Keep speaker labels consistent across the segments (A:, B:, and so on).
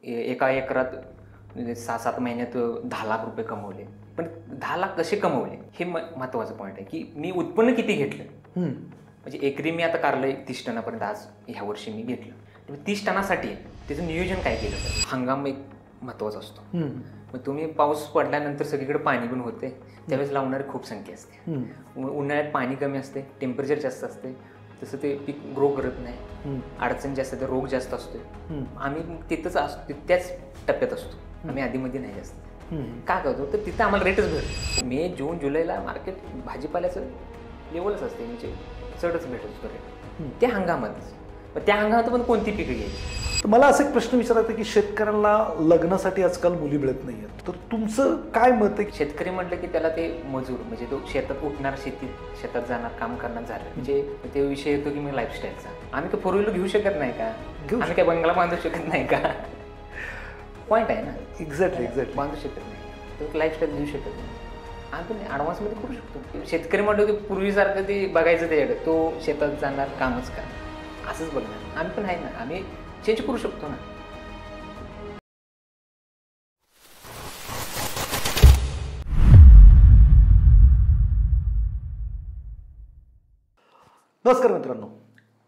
A: एका एकरात 6-7 महिन्यात 10 लाख रुपये कमवले. पण 10 लाख कसे कमवले हे महत्त्वाचं पॉईंट आहे की मी उत्पन्न किती घेतलं. म्हणजे एकरी मी आता कारलं 30 टनापर्यंत आज ह्या वर्षी मी घेतलं. 30 टनासाठी त्याचं नियोजन काय केलं तर हंगाम एक महत्त्वाचा असतो. मग तुम्ही पाऊस पडल्यानंतर सगळीकडे पाणी पण होते त्यावेळेस लावणारी खूप संख्या असते. उन्हाळ्यात पाणी कमी असते, टेम्परेचर जास्त असते, तसं ते पीक ग्रो करत नाही, अडचण जास्त असते, रोग जास्त असतो. आम्ही तिथंच असतो, त्याच टप्प्यात असतो आम्ही, आधीमध्ये नाही जास्त. का करतो तर तिथं आम्हाला रेटच भेटतो. मे जून जुलैला मार्केट भाजीपाल्याचं लेवलच असते, म्हणजे चढच भेटत असतो रेट त्या हंगामातच. त्या हंगामात पण कोणती पिकं घ्यायची.
B: तर मला असं एक प्रश्न विचारायचा की शेतकऱ्यांना लग्नासाठी आजकाल मुली मिळत नाही आहेत, तर तुमचं काय मत आहे.
A: शेतकरी म्हटलं की त्याला ते मजूर म्हणजे तो शेतात उठणार, शेतात जाणार, काम करणार झालं म्हणजे ते विषय येतो की मी लाईफस्टाईलचा. आम्ही काय 4 व्हीलर घेऊ शकत नाही का, आम्ही काय बंगला बांधू शकत नाही का, पॉईंट आहे ना.
B: एक्झॅक्टली
A: बांधू शकत नाही, तो लाईफस्टाईल देऊ शकत नाही. आम्ही पण ॲडव्हान्समध्ये करू शकतो. शेतकरी म्हटलं की पूर्वीसारखं ते बघायचं त्याच्याकडे, तो शेतात जाणार, कामच करणार, असंच बघणार. आम्ही पण आहे ना, आम्ही चेंज करू शकतो ना.
B: नमस्कार मित्रांनो,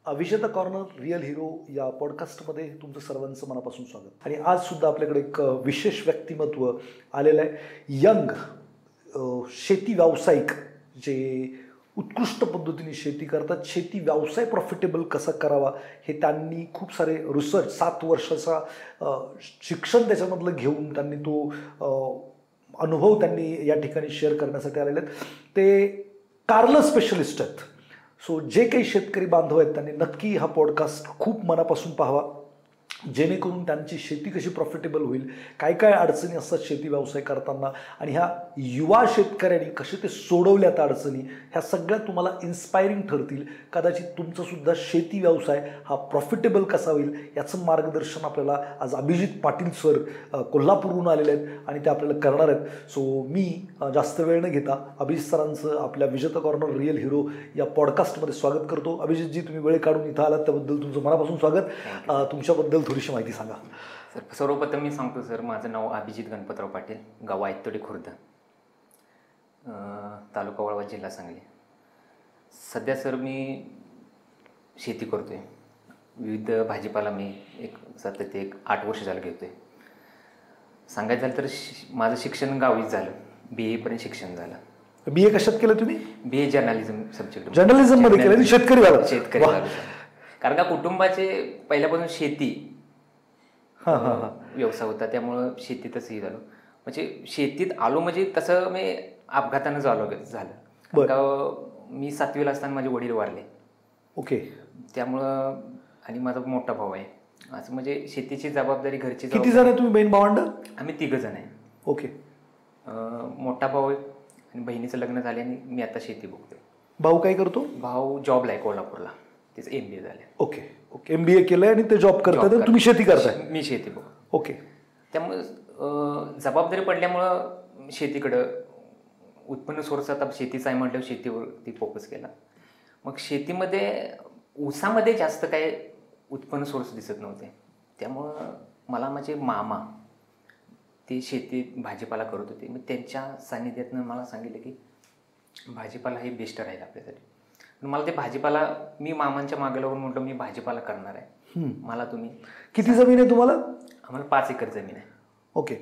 B: विजेता कॉर्नर रिअल हिरो या पॉडकास्टमध्ये तुमचं सर्वांचं मनापासून स्वागत. आणि आज सुद्धा आपल्याकडे एक विशेष व्यक्तिमत्व आलेलं आहे. यंग शेती व्यावसायिक जे उत्कृष्ट पद्धतीने शेती करतात. शेती व्यवसाय प्रॉफिटेबल कसा करावा हे त्यांनी खूप सारे रिसर्च, 7 वर्षाचा शिक्षण त्याच्यामधलं घेऊन त्यांनी तो अनुभव त्यांनी या ठिकाणी शेअर करण्यासाठी आलेले आहेत. ते कारलं स्पेशलिस्ट आहेत. सो जे काही शेतकरी बांधव आहेत त्यांनी नक्की हा पॉडकास्ट खूप मनापासून पाहावा, जेणेकरून त्यांची शेती कशी प्रॉफिटेबल होईल, काय काय अडचणी असतात शेती व्यवसाय करताना, आणि ह्या युवा शेतकऱ्यांनी कसे ते सोडवल्या त्या अडचणी, ह्या सगळ्या तुम्हाला इन्स्पायरिंग ठरतील. कदाचित तुमचंसुद्धा शेती व्यवसाय हा प्रॉफिटेबल कसा होईल याचं मार्गदर्शन आपल्याला आज अभिजित पाटील सर कोल्हापूरहून आलेले आहेत आणि ते आपल्याला करणार आहेत. सो मी जास्त वेळ न घेता अभिजित सरांचं आपल्या विजेता कॉर्नर रिअल हिरो या पॉडकास्टमध्ये स्वागत करतो. अभिजितजी, तुम्ही वेळ काढून इथं आलात त्याबद्दल तुमचं मनापासून स्वागत. तुमच्याबद्दल थोडीशी माहिती सांगा.
A: सर, सर्वप्रथम मी सांगतो सर, माझं नाव अभिजित गणपतराव पाटील, गाव आयतोडे खुर्द, तालुका वाळवा, जिल्हा सांगली. सध्या सर मी शेती करतो आहे. विविध भाजीपाला मी सतत 8 वर्ष झालं घेतो आहे. सांगायचं झालं तर माझं शिक्षण गावीच झालं, BA पर्यंत शिक्षण झालं.
B: BA कशात केलं तुम्ही?
A: BA journalism subject.
B: जर्नलिझममध्ये केलं. शेतकरी
A: झालं. कारण का कुटुंबाचे पहिल्यापासून शेती व्यवसाय होता, त्यामुळं शेतीतच हे झालो. म्हणजे शेतीत आलो म्हणजे तसं मी अपघातानं झालं. का मी 7वीला असताना माझे वडील वारले.
B: ओके.
A: त्यामुळं, आणि माझा मोठा भाऊ आहे, असं म्हणजे शेतीची जबाबदारी घरची.
B: किती जण आहे तुम्ही बहीण भावंड?
A: आम्ही 3 जण आहे.
B: ओके.
A: मोठा भाऊ आहे आणि बहिणीचं लग्न झाले आणि मी आता शेती बघतोय.
B: भाऊ काय करतो?
A: भाऊ जॉबला आहे कोल्हापूरला, तिचं MBA झालं.
B: Okay okay. MBA केलंय आणि ते जॉब करतात, तुम्ही शेती करताय?
A: मी शेती बघ.
B: ओके.
A: त्यामुळं जबाबदारी पडल्यामुळं शेतीकडं, उत्पन्न सोर्स आता शेतीचा आहे म्हटल्यावर शेतीवरती फोकस केला. मग शेतीमध्ये ऊसामध्ये जास्त काय उत्पन्न सोर्स दिसत नव्हते, त्यामुळं मला माझे मामा ते शेतीत भाजीपाला करत होते. मग त्यांच्या सान्निध्यातनं मला सांगितलं की भाजीपाला हे बेस्ट राहील आपल्यासाठी. मला ते भाजीपाला, मी मामांच्या मागे लागून म्हटलं मी भाजीपाला करणार आहे, मला तुम्ही.
B: किती जमीन आहे तुम्हाला?
A: आम्हाला 5 एकर जमीन आहे.
B: ओके.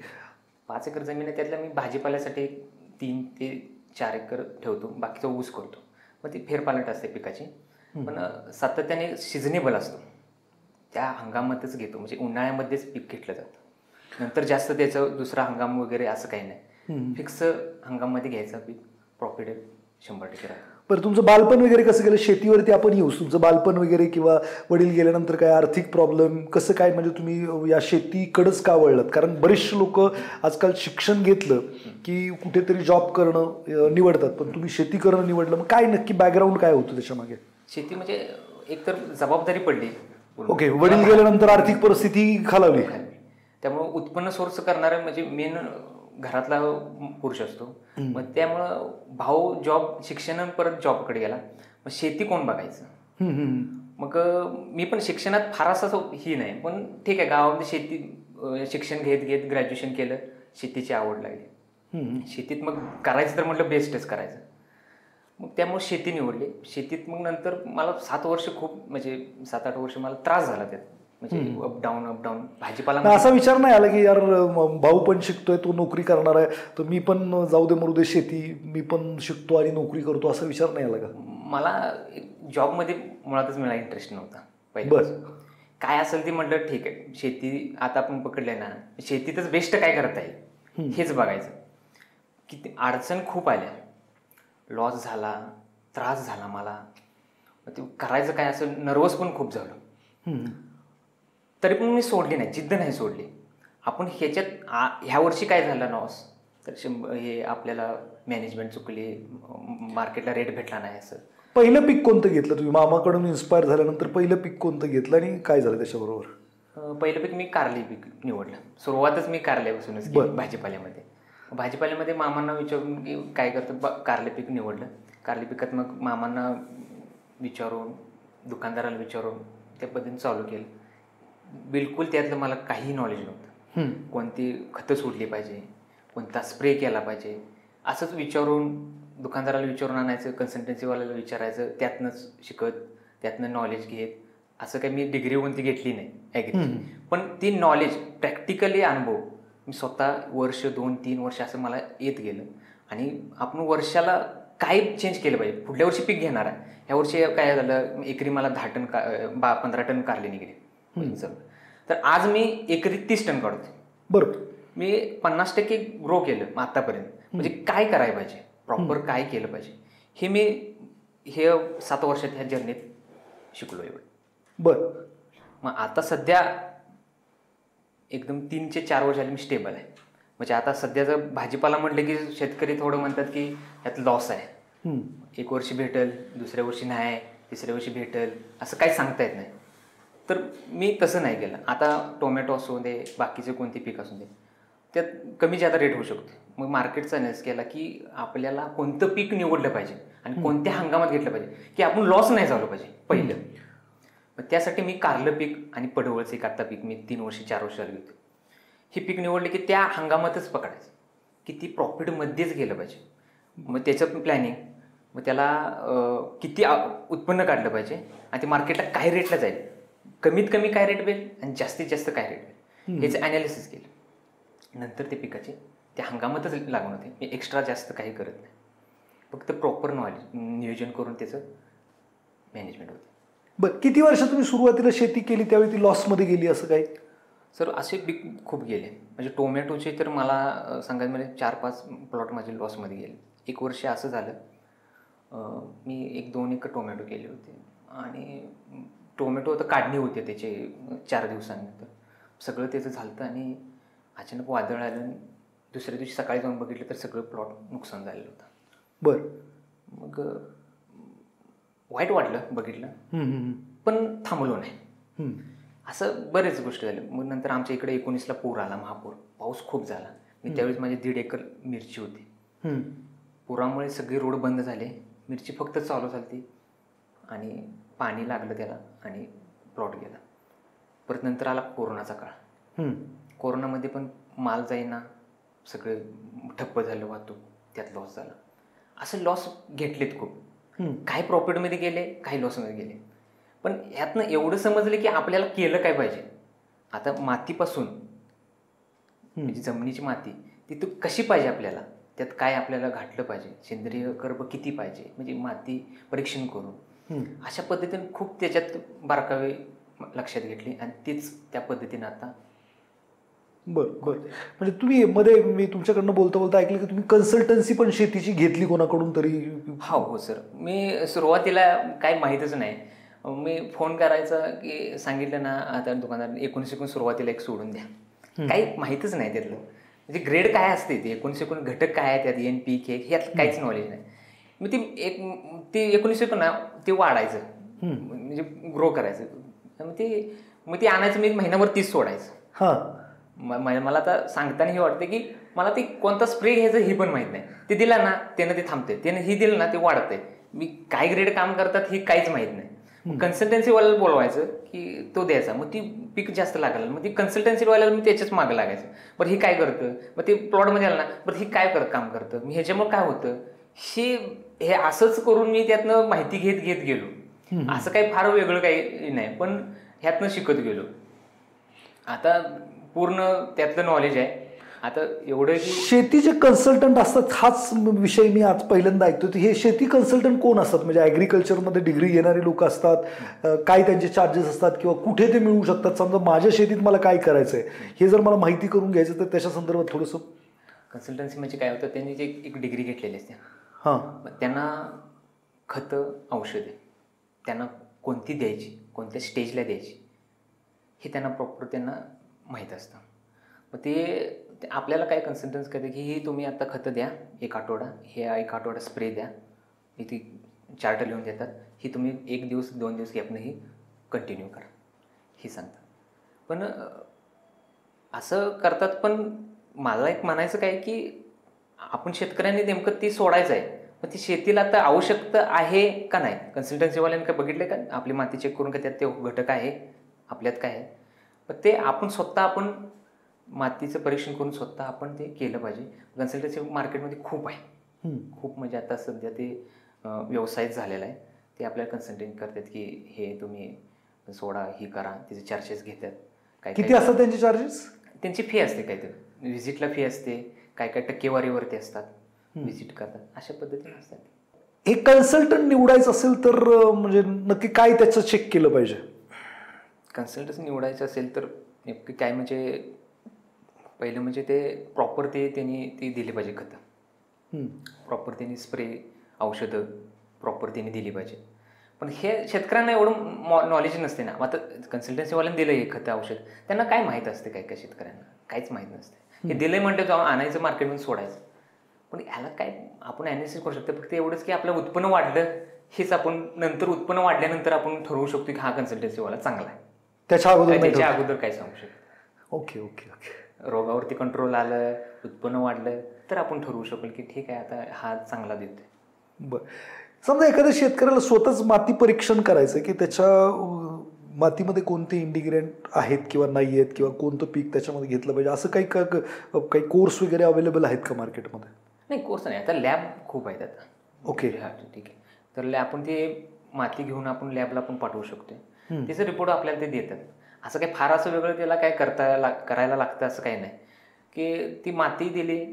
A: 5 एकर जमीन आहे, त्यातल्या मी भाजीपाल्यासाठी 3 ते 4 एकर ठेवतो, बाकीचा ऊस करतो. मग ती फेरपालट असते पिकाची, पण सातत्याने सिजनेबल असतो, त्या हंगामातच घेतो. म्हणजे उन्हाळ्यामध्येच पीक घेतलं जातं, नंतर जास्त त्याचं दुसरा हंगाम वगैरे असं काही नाही. फिक्स हंगाममध्ये घ्यायचं पीक, प्रॉफिट 100% राहतं.
B: बरं, तुमचं बालपण वगैरे कसं गेलं? शेतीवरती आपण येऊ. तुमचं बालपण वगैरे, किंवा वडील गेल्यानंतर काय आर्थिक प्रॉब्लेम कसं काय, म्हणजे तुम्ही या शेतीकडंच का वळलात? कारण बरेचसे लोक आजकाल शिक्षण घेतलं की कुठेतरी जॉब करणं निवडतात, पण तुम्ही शेती करणं निवडलं. मग काय नक्की बॅकग्राऊंड काय होतं त्याच्यामागे?
A: शेती म्हणजे एकतर जबाबदारी पडली.
B: ओके. वडील गेल्यानंतर आर्थिक परिस्थिती खालावली,
A: त्यामुळे उत्पन्न सोर्स करणारा म्हणजे मेन घरातला पुरुष असतो. मग त्यामुळं भाऊ शिक्षण परत जॉबकडे गेला. मग शेती कोण बघायचं? मग मी पण शिक्षणात फार असं ही नाही, पण ठीक आहे, गावामध्ये शेती शिक्षण घेत घेत ग्रॅज्युएशन केलं, शेतीची आवड लागली. शेतीत मग करायचं तर म्हटलं बेस्टच करायचं. मग त्यामुळे शेती निवडली. शेतीत मग नंतर मला 7 वर्ष खूप म्हणजे 7-8 वर्ष मला त्रास झाला त्यात, म्हणजे अपडाऊन भाजीपाला.
B: असा विचार नाही आला की यार भाऊ पण शिकतोय, तो नोकरी करणार आहे, तर मी पण जाऊ दे मरू दे शेती, मी पण शिकतो आणि नोकरी करतो, असा विचार नाही आला का?
A: मला जॉबमध्ये मुळातच मला इंटरेस्ट नव्हता पहिल्यापासून. काय असेल ते म्हटलं ठीक आहे, शेती आता आपण पकडले ना, शेतीतच बेस्ट काय करता येईल हेच बघायचं. किती अडचण खूप आल्या, लॉस झाला, त्रास झाला मला, ते करायचं काय असं नर्वस पण खूप झालं. तरी पण मी सोडली नाही, जिद्द नाही सोडली. आपण ह्याच्यात ह्या वर्षी काय झालं लॉस, तर हे आपल्याला मॅनेजमेंट चुकली, मार्केटला रेट भेटला नाही. असं
B: पहिलं पीक कोणतं घेतलं तुम्ही? मामाकडून इन्स्पायर झाल्यानंतर पहिलं पीक कोणतं घेतलं आणि काय झालं त्याच्याबरोबर?
A: पहिलं पीक मी कारली पीक निवडलं. सुरुवातच मी कारल्यापासूनच केली भाजीपाल्यामध्ये. भाजीपाल्यामध्ये मामांना विचारून की काय करतं, कारले पीक निवडलं. कारली पिकात मग मामांना विचारून, दुकानदाराला विचारून त्या पद्धतीने चालू केलं. बिलकुल त्यातलं मला काही नॉलेज नव्हतं. कोणती खतं सोडली पाहिजे, कोणता स्प्रे केला पाहिजे, असंच विचारून दुकानदाराला विचारून आणायचं, कन्सल्टन्सीवाल्याला विचारायचं, त्यातनंच शिकत, त्यातनं नॉलेज घेत. असं काही मी डिग्री कोणती घेतली नाही ॲग्री, पण ती नॉलेज प्रॅक्टिकली अनुभव मी स्वतः वर्ष 2-3 वर्ष असं मला येत गेलं. आणि आपण वर्षाला काय चेंज केलं पाहिजे, पुढल्या वर्षी पीक घेणार आहे, ह्या वर्षी काय झालं, एकरी मला 10 टन 15 टन कारले निघले. तर आज मी एकरी 30 टन काढतो.
B: बरोबर.
A: मी 50% ग्रो केलं आतापर्यंत. म्हणजे काय करायला पाहिजे, प्रॉपर काय केलं पाहिजे, हे मी 7 वर्षात ह्या जर्नीत शिकलो एवढं.
B: बरं.
A: मग आता सध्या एकदम 3 ते 4 वर्ष झाली मी स्टेबल आहे. म्हणजे आता सध्या जर भाजीपाला म्हटलं की शेतकरी थोडं म्हणतात की यात लॉस आहे, 1 वर्षी भेटेल, दुसऱ्या वर्षी नाही, तिसऱ्या वर्षी भेटेल, असं काही सांगता येत नाही. तर मी तसं नाही केलं. आता टोमॅटो असू दे, बाकीचे कोणते पीक असू दे, त्यात कमी जादा रेट होऊ शकते. मग मार्केटचा अनालिसिस केला की आपल्याला कोणतं पीक निवडलं पाहिजे आणि कोणत्या हंगामात घेतलं पाहिजे की आपण लॉस नाही झालं पाहिजे पहिलं. मग त्यासाठी मी कारलं पीक आणि पडवळचं एक आत्ता पीक मी 3 वर्ष 4 वर्ष झाली होती, हे पीक निवडले की त्या हंगामातच पकडायचं, की ती प्रॉफिटमध्येच गेलं पाहिजे. मग त्याचं प्लॅनिंग, मग त्याला किती उत्पन्न काढलं पाहिजे आणि ते मार्केटला काय रेटला जाईल, कमीत कमी काय रेट मिळेल आणि जास्तीत जास्त काय रेट मिळेल, याचं ॲनालिसिस केलं. नंतर ते पिकाचे त्या हंगामातच लागून होते. मी एक्स्ट्रा जास्त काही करत नाही, फक्त प्रॉपर नियोजन करून त्याचं मॅनेजमेंट होतं.
B: बरं, किती वर्ष तुम्ही सुरुवातीला शेती केली त्यावेळी ती लॉसमध्ये गेली असं काही?
A: सर असे पीक खूप गेले. म्हणजे टोमॅटोचे तर मला सांगायचं म्हणजे 4-5 प्लॉट माझे लॉसमध्ये गेले. 1 वर्ष असं झालं, मी 1-2 एकर टोमॅटो केले होते आणि टोमॅटो तर काढणी होते त्याचे 4 दिवसांनंतर, सगळं त्याचं झालं आणि अचानक वादळ आलं. दुसऱ्या दिवशी सकाळी जाऊन बघितलं तर सगळं प्लॉट नुकसान झालेलं होतं.
B: बरं.
A: मग वाईट वाटलं बघितलं, पण थांबलो नाही. असं बरेच गोष्टी झाल्या. मग नंतर आमच्या इकडे 19ला पूर आला, महापूर, पाऊस खूप झाला. मी त्यावेळेस माझी 1.5 एकर मिरची होती. पुरामुळे सगळे रोड बंद झाले, मिरची फक्त चालू झाली आणि पाणी लागलं त्याला आणि प्लॉट गेला. परत नंतर आला कोरोनाचा काळ. कोरोनामध्ये पण माल जाईना, सगळे ठप्प झालं वाहतूक, त्यात लॉस झाला. असं लॉस घेतलेत खूप, काही प्रॉफिटमध्ये गेले, काही लॉसमध्ये गेले. पण यातनं एवढं समजलं की आपल्याला केलं काय पाहिजे. आता मातीपासून म्हणजे जमिनीची माती ती कशी पाहिजे आपल्याला, त्यात काय आपल्याला घातलं पाहिजे, सेंद्रिय कर्ब किती पाहिजे, म्हणजे माती परीक्षण करून अशा पद्धतीने खूप त्याच्यात बारकावे लक्षात घेतले आणि तीच त्या पद्धतीने आता.
B: बरं. म्हणजे तुम्ही मध्ये मी तुमच्याकडनं बोलता बोलता ऐकलं की तुम्ही कन्सल्टन्सी पण शेतीची घेतली कोणाकडून तरी?
A: हो सर, मी सुरुवातीला काही माहीतच नाही. मी फोन करायचा की सांगितलं ना आता दुकानदार 19 सुरुवातीला एक सोडून द्या, काही माहीतच नाही त्यातलं. म्हणजे ग्रेड काय असते ते 19 घटक काय आहे त्यात, NPK ह्यात काहीच नॉलेज नाही. मग ते 19 ना ते वाढायचं, म्हणजे ग्रो करायचं. मग ते आणायचं, मी महिनाभर 30 सोडायचं. मला आता सांगताना हे वाटतं की मला ते कोणता स्प्रे घ्यायचं हे पण माहीत नाही. ते दिला ना त्यानं ते थांबते, त्यानं हे दिलं ना ते वाढतंय. मी काय ग्रेड काम करतात हे काहीच माहीत नाही. कन्सल्टन्सीवाल्याला बोलवायचं की तो द्यायचा, मग ती पीक जास्त लागायला, मग ती कन्सल्टन्सीवाल्याला मी त्याच्याच मागं लागायचं. बरं ही काय करतं, मग ते प्लॉटमध्ये आलं ना, बरं ही काय काम करतं, मी ह्याच्यामुळे काय होतं, हे असंच करून मी त्यातनं माहिती घेत गेलो. असं काही फार वेगळं काही नाही, पण ह्यातनं शिकत गेलो. आता पूर्ण त्यातलं नॉलेज आहे. आता एवढं की
B: शेतीचे कन्सल्टंट असतात, हाच विषय मी आज पहिल्यांदा ऐकतो. हे शेती कन्सल्टंट कोण असतात? म्हणजे ॲग्रिकल्चरमध्ये डिग्री घेणारे लोक असतात, काय त्यांचे चार्जेस असतात किंवा कुठे ते मिळू शकतात? समजा माझ्या शेतीत मला काय करायचं आहे हे जर मला माहिती करून घ्यायचं तर त्याच्या संदर्भात थोडंसं.
A: कन्सल्टन्सी म्हणजे काय होतं, त्यांनी जे एक डिग्री घेतलेली असते, त्यांना खतं औषधे त्यांना कोणती द्यायची, कोणत्या स्टेजला द्यायची हे त्यांना प्रॉपर त्यांना माहीत असतं. मग ते आपल्याला काय कन्सल्टन्स करते की ही तुम्ही आता खतं द्या 1 आठवडा, हे 1 आठवडा स्प्रे द्या, इथे चार्ट लिहून देतात, ही तुम्ही 1 दिवस 2 दिवस गॅपनं ही कंटिन्यू करा हे सांगतात. पण असं करतात. पण मला एक म्हणायचं काय की आपण शेतकऱ्यांनी नेमकं ती सोडायचं आहे. पण ती शेतीला आता आवश्यकता आहे का नाही, कन्सल्टन्सीवाल्यांनी काय बघितलं का आपली माती चेक करून का त्यात ते घटक आहे आपल्यात काय आहे, पण ते आपण स्वतः आपण मातीचं परीक्षण करून स्वतः आपण ते केलं पाहिजे. कन्सल्टन्सी मार्केटमध्ये खूप आहे, खूप म्हणजे आता सध्या ते व्यवसायच झालेला आहे. ते आपल्याला कन्सल्टिंग करतात की हे तुम्ही सोडा, ही करा, त्याचे चार्जेस घेतात. काय
B: किती असतात त्यांचे चार्जेस?
A: त्यांची फी असते, काय ते व्हिजिटला फी असते, काय काय टक्केवारीवरती असतात, व्हिजिट करतात, अशा पद्धतीने असतात.
B: एक कन्सल्टंट निवडायचं असेल तर म्हणजे नक्की काय त्याचं चेक केलं पाहिजे?
A: कन्सल्टन्सी निवडायचं असेल तर नक्की काय म्हणजे पहिलं म्हणजे ते प्रॉपर त्यांनी ती दिली पाहिजे खतं, प्रॉपर त्यांनी स्प्रे औषधं प्रॉपर त्यांनी दिली पाहिजे. पण हे शेतकऱ्यांना एवढं नॉलेज नसते ना. आता कन्सल्टन्सीवाल्यांनी दिलं हे खतं औषध, त्यांना काय माहीत असते, काय काय शेतकऱ्यांना काहीच माहीत नसते. हे दिलंय म्हणते जाऊन आणायचं मार्केटमध्ये सोडायचं. पण ह्याला काय आपण ॲनालिसिस करू शकतो, फक्त एवढंच की आपलं उत्पन्न वाढलं हेच आपण नंतर उत्पन्न वाढल्यानंतर आपण ठरवू शकतो की हा कन्सल्टन्सीवाला चांगला आहे. त्याच्या अगोदर काय सांगू शकतो.
B: Okay okay okay.
A: रोगावरती कंट्रोल आलं, उत्पन्न वाढलं तर आपण ठरवू शकेल की ठीक आहे आता हा चांगला देतोय.
B: बरं, समजा एखाद्या शेतकऱ्याला स्वतःच माती परीक्षण करायचं की त्याच्या मातीमध्ये कोणते इंडिग्रेंट आहेत किंवा नाही आहेत किंवा कोणतं पीक त्याच्यामध्ये घेतलं पाहिजे, असं काही कोर्स वगैरे अवेलेबल आहेत का मार्केटमध्ये?
A: नाही, कोर्स नाही, आता लॅब खूप आहेत आता.
B: ओके,
A: हां ठीक आहे. तर आपण ते माती घेऊन आपण लॅबला पण पाठवू शकतो, त्याचं रिपोर्ट आपल्याला ते देतात. असं काही फार असं वेगळं त्याला काय करायला लागतं असं काही नाही. की ती माती दिली,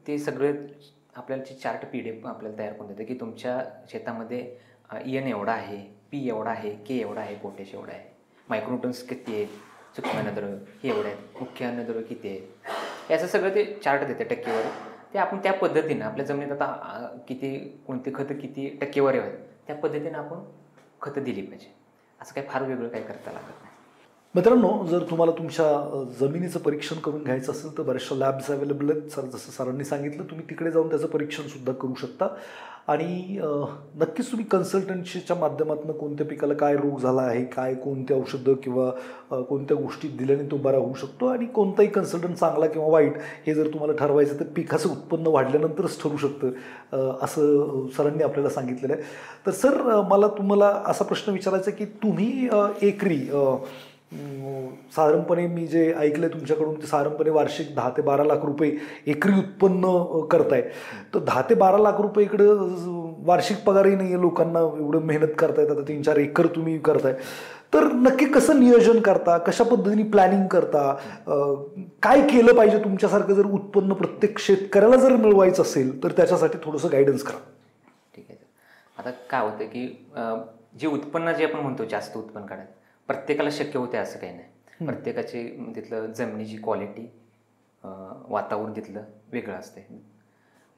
A: ते सगळे आपल्याला चार्ट PDF आपल्याला तयार करून देतं की तुमच्या शेतामध्ये EN एवढा आहे, P एवढा आहे, K एवढा आहे, पोटॅश एवढा आहे, मायक्रोन्यूट्रन्स किती आहेत, सूक्ष्म अन्नद्रव्य हे एवढे आहेत, मुख्य अन्नद्रव्य किती आहेत, हे असं सगळं ते चार्ट देते टक्केवारी. ते आपण त्या पद्धतीनं आपल्या जमिनीत आता किती कोणते खतं किती टक्केवारी आहेत त्या पद्धतीनं आपण खतं दिली पाहिजे. असं काही फार वेगळं काही करता लागत नाही.
B: मित्रांनो, जर तुम्हाला तुमच्या जमिनीचं परीक्षण करून घ्यायचं असेल तर बऱ्याचशा लॅब्स अवेलेबल आहेत. जसं सरांनी सांगितलं, तुम्ही तिकडे जाऊन त्याचं परीक्षणसुद्धा करू शकता. आणि नक्कीच तुम्ही कन्सल्टन्सीच्या माध्यमातून कोणत्या पिकाला काय रोग झाला आहे, काय कोणते औषधं किंवा कोणत्या गोष्टी दिल्याने तो बरा होऊ शकतो आणि कोणताही कन्सल्टंट चांगला किंवा वाईट हे जर तुम्हाला ठरवायचं तर पिकाचं उत्पन्न वाढल्यानंतरच ठरू शकतं, असं सरांनी आपल्याला सांगितलेलं आहे. तर सर, मला तुम्हाला असा प्रश्न विचारायचा की तुम्ही एकरी साधारणपणे मी जे ऐकलं आहे तुमच्याकडून ते साधारणपणे वार्षिक 10 ते 12 लाख रुपये एकरी उत्पन्न करताय. तर 10 ते 12 लाख रुपये इकडं वार्षिक पगारही नाही आहे लोकांना, एवढं मेहनत करतायत. आता 3-4 एकर तुम्ही करताय, तर नक्की कसं नियोजन करता, कशा पद्धतीने प्लॅनिंग करता, काय केलं पाहिजे? तुमच्यासारखं जर उत्पन्न प्रत्येक शेतकऱ्याला जर मिळवायचं असेल तर त्याच्यासाठी थोडंसं गायडन्स करा.
A: ठीक आहे. आता काय होतं की जे उत्पन्न जे आपण म्हणतो जास्त उत्पन्न काढायचं प्रत्येकाला शक्य होते असं काही नाही. प्रत्येकाची तिथलं जमिनीची क्वालिटी, वातावरण तिथलं वेगळं असते.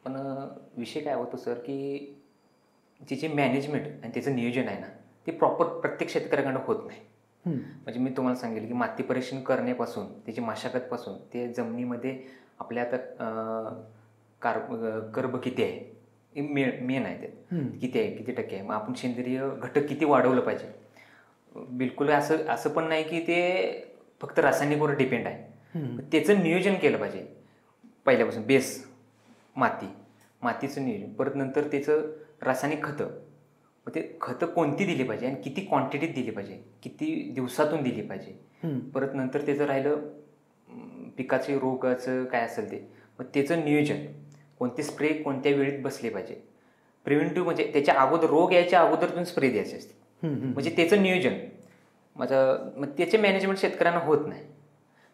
A: पण विषय काय होतो सर की तिची मॅनेजमेंट आणि त्याचं नियोजन आहे ना ते प्रॉपर प्रत्येक शेतकऱ्याकडं होत नाही. म्हणजे मी तुम्हाला सांगेल की माती परीक्षण करण्यापासून त्याची मशागतपासून ते जमिनीमध्ये आपल्या आता कर्ब किती आहे मेन आहे, ते किती आहे, किती टक्के आहे, मग आपण सेंद्रिय घटक किती वाढवलं पाहिजे. बिलकुल असं पण नाही की ते फक्त रासायनिकवर डिपेंड आहे. त्याचं नियोजन केलं पाहिजे पहिल्यापासून. बेस मातीचं नियोजन, परत नंतर त्याचं रासायनिक खतं, मग ते खतं कोणती दिली पाहिजे आणि किती क्वांटिटीत दिली पाहिजे, किती दिवसातून दिली पाहिजे. परत नंतर त्याचं राहिलं पिकाचे रोगाचं काय असेल ते, मग त्याचं नियोजन, कोणते स्प्रे कोणत्या वेळेत बसले पाहिजे. प्रिव्हेंटिव्ह म्हणजे त्याच्या अगोदर, रोग यायच्या अगोदर तुम्ही स्प्रे द्यायचे असते. म्हणजे त्याचं नियोजन मग त्याचे मॅनेजमेंट शेतकऱ्यांना होत नाही.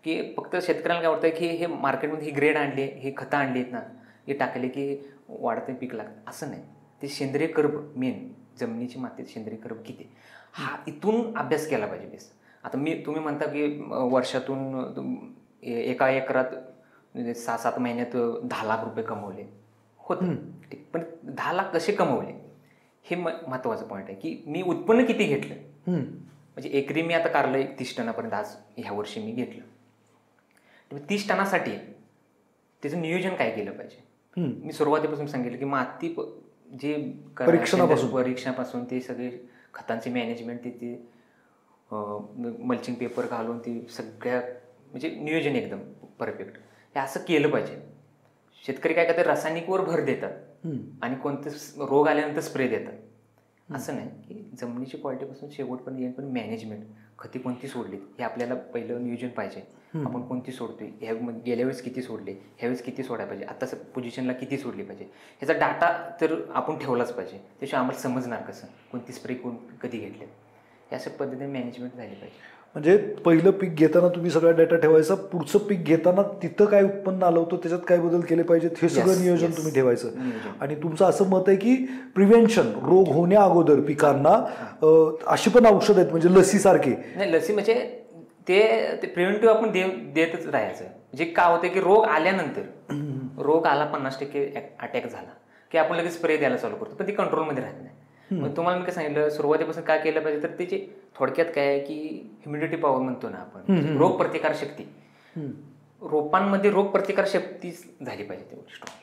A: की फक्त शेतकऱ्यांना काय वाटतं की हे मार्केटमध्ये ही ग्रेड आणली, हे खतं आणली आहेत ना, हे टाकले की वाढते पीक लागतं, असं नाही. ते सेंद्रिय कर्ब मेन, जमिनीची मातीत सेंद्रिय कर्ब किती, हा इथून अभ्यास केला पाहिजे बेस. आता तुम्ही म्हणता की वर्षातून एका एकरात 6-7 महिन्यात 10 लाख रुपये कमवले होतं. पण 10 लाख कसे कमवले हे महत्त्वाचं पॉईंट आहे. की मी उत्पन्न किती घेतलं, म्हणजे एकरी मी आता कारलं 30 टनापर्यंत आज ह्या वर्षी मी घेतलं. 30 टनासाठी त्याचं नियोजन काय केलं पाहिजे. मी सुरुवातीपासून सांगितलं की माती जे परीक्षणापासून ते सगळे खतांचे मॅनेजमेंट, ते मल्चिंग पेपर घालून ती सगळ्या म्हणजे नियोजन एकदम परफेक्ट, हे असं केलं पाहिजे. शेतकरी काय करतात, रासायनिकवर भर देतात आणि कोणतं रोग आल्यानंतर स्प्रे देतात. असं नाही की जमिनीची क्वालिटीपासून शेवटपर्यंत येईल, पण मॅनेजमेंट, खती कोणती सोडली हे आपल्याला पहिलं नियोजन पाहिजे. आपण कोणती सोडतोय, गेल्या वेळेस किती सोडले, ह्यावेळेस किती सोडायला पाहिजे, आता पोझिशनला किती सोडली पाहिजे, ह्याचा डाटा तर आपण ठेवलाच पाहिजे. त्याशिवाय आम्हाला समजणार कसं कोणती स्प्रे कधी घेतले, अशा पद्धतीने मॅनेजमेंट झाली पाहिजे.
B: म्हणजे पहिलं पीक घेताना तुम्ही सगळा डेटा ठेवायचा, पुढचं पीक घेताना तिथं काय उत्पन्न आलं होतं, त्याच्यात काय बदल केले पाहिजेत, हे सगळं नियोजन तुम्ही ठेवायचं. आणि तुमचं असं मत आहे की प्रिव्हेन्शन, रोग होण्या अगोदर पिकांना अशी पण औषध आहेत, म्हणजे लसीसारखी.
A: नाही, लसी म्हणजे ते प्रिव्हेंटिव्ह आपण देतच राहायचं. जे काय होतं की रोग आल्यानंतर, रोग आला 50% अटॅक झाला की आपण लगेच स्प्रे द्यायला चालू करतो, पण ती कंट्रोलमध्ये राहत नाही. मग तुम्हाला मी काय सांगितलं, सुरुवातीपासून काय केलं पाहिजे, तर त्याची थोडक्यात काय आहे की ह्युमिडिटी पॉवर म्हणतो ना आपण, रोग प्रतिकार शक्ती, रोपांमध्ये रोग प्रतिकार शक्ती झाली पाहिजे तेवढी स्ट्रॉंग.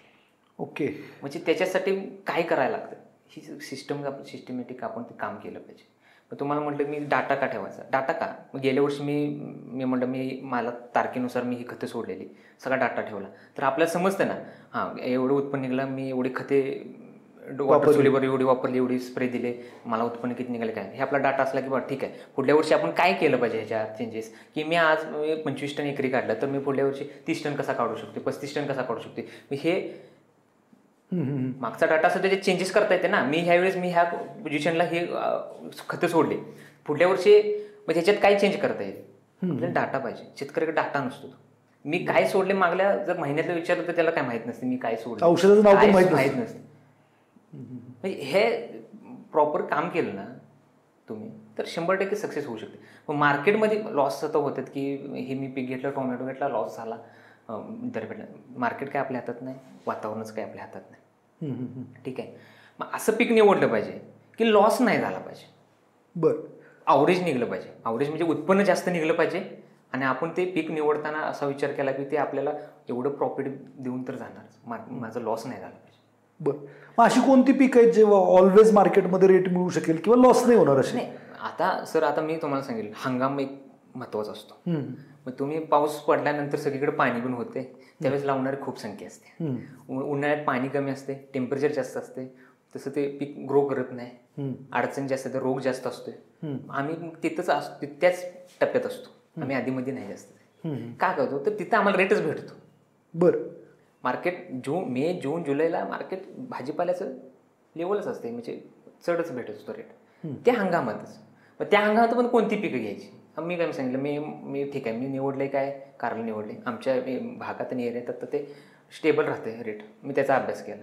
B: ओके.
A: म्हणजे त्याच्यासाठी काय करायला लागतं, ही सिस्टमॅटिक आपण ते काम केलं पाहिजे. मग तुम्हाला म्हटलं मी डाटा का ठेवायचा, डाटा का, मग गेल्या वर्षी मी म्हटलं मला तारखेनुसार मी ही खतं सोडलेली, सगळा डाटा ठेवला, तर आपल्याला समजतं ना, हां एवढं उत्पन्न निघालं, मी एवढी खते वॉटर सोल्युबल एवढी वापरली, एवढी स्प्रे दिले, मला उत्पन्न किती निघाले काय, हे आपला डाटा असला की बरं ठीक आहे. पुढल्या वर्षी आपण काय केलं पाहिजे ह्याच्यात चेंजेस, की मी आज 25 टन एकरी काढलं, तर मी पुढल्या वर्षी 30 टन कसा काढू शकते, 35 टन कसा काढू शकते. हे मागचा डाटा असं त्याचे चेंजेस करता येते ना. मी ह्यावेळेस ह्या पोझिशनला हे खतं सोडले, पुढल्या वर्षी मग ह्याच्यात काय चेंज करता येईल, आपल्याला डाटा पाहिजे. शेतकऱ्याकडे डाटा नसतो. मी काय सोडले मागल्या जर महिन्यातलं विचारलं तर त्याला काय माहित नसते मी काय सोडलं,
B: औषधाचं नाव पण माहित
A: नसते. म्हणजे हे प्रॉपर काम केलं ना तुम्ही तर 100% सक्सेस होऊ शकते. मग मार्केटमध्ये लॉस तर होतात की हे मी पीक घेतलं, टोमॅटो घेतला, लॉस झाला, दर भेटला. मार्केट काय आपल्या हातात नाही, वातावरणच काय आपल्या हातात नाही. ठीक आहे, मग असं पीक निवडलं पाहिजे की लॉस नाही झाला पाहिजे.
B: बरं,
A: अवरेज निघलं पाहिजे. अवरेज म्हणजे उत्पन्न जास्त निघलं पाहिजे आणि आपण ते पीक निवडताना असा विचार केला की ते आपल्याला एवढं प्रॉफिट देऊन तर जाणार, माझा लॉस नाही झाला पाहिजे.
B: बरं, मग अशी कोणती पीक आहेत जेव्हा ऑलवेज मार्केटमध्ये रेट मिळू शकेल किंवा लॉस नाही होणार अशी?
A: नाही, आता मी तुम्हाला सांगेल, हंगाम एक महत्वाचा असतो. मग तुम्ही पाऊस पडल्यानंतर सगळीकडे पाणी पण होते, त्यावेळेस लावणारी खूप संख्या असते. उन्हाळ्यात पाणी कमी असते, टेम्परेचर जास्त असते, तसं ते पीक ग्रो करत नाही, अडचण जास्त असते, रोग जास्त असतोय. आम्ही तिथंच असतो, त्याच टप्प्यात असतो, आम्ही आधीमध्ये नाही जास्त. का करतो तर तिथं आम्हाला रेटच भेटतो.
B: बरं,
A: मार्केट मे जून जुलैला मार्केट भाजीपाल्याचं लेवलच असते, म्हणजे चढच भेटत असतो रेट त्या हंगामातच. मग त्या हंगामात पण कोणती पिकं घ्यायची, मी काय सांगितलं, मी ठीक आहे, मी निवडले काय कारलं निवडले, आमच्या भागात आणि एरियात तर ते स्टेबल राहते रेट. मी त्याचा अभ्यास केला.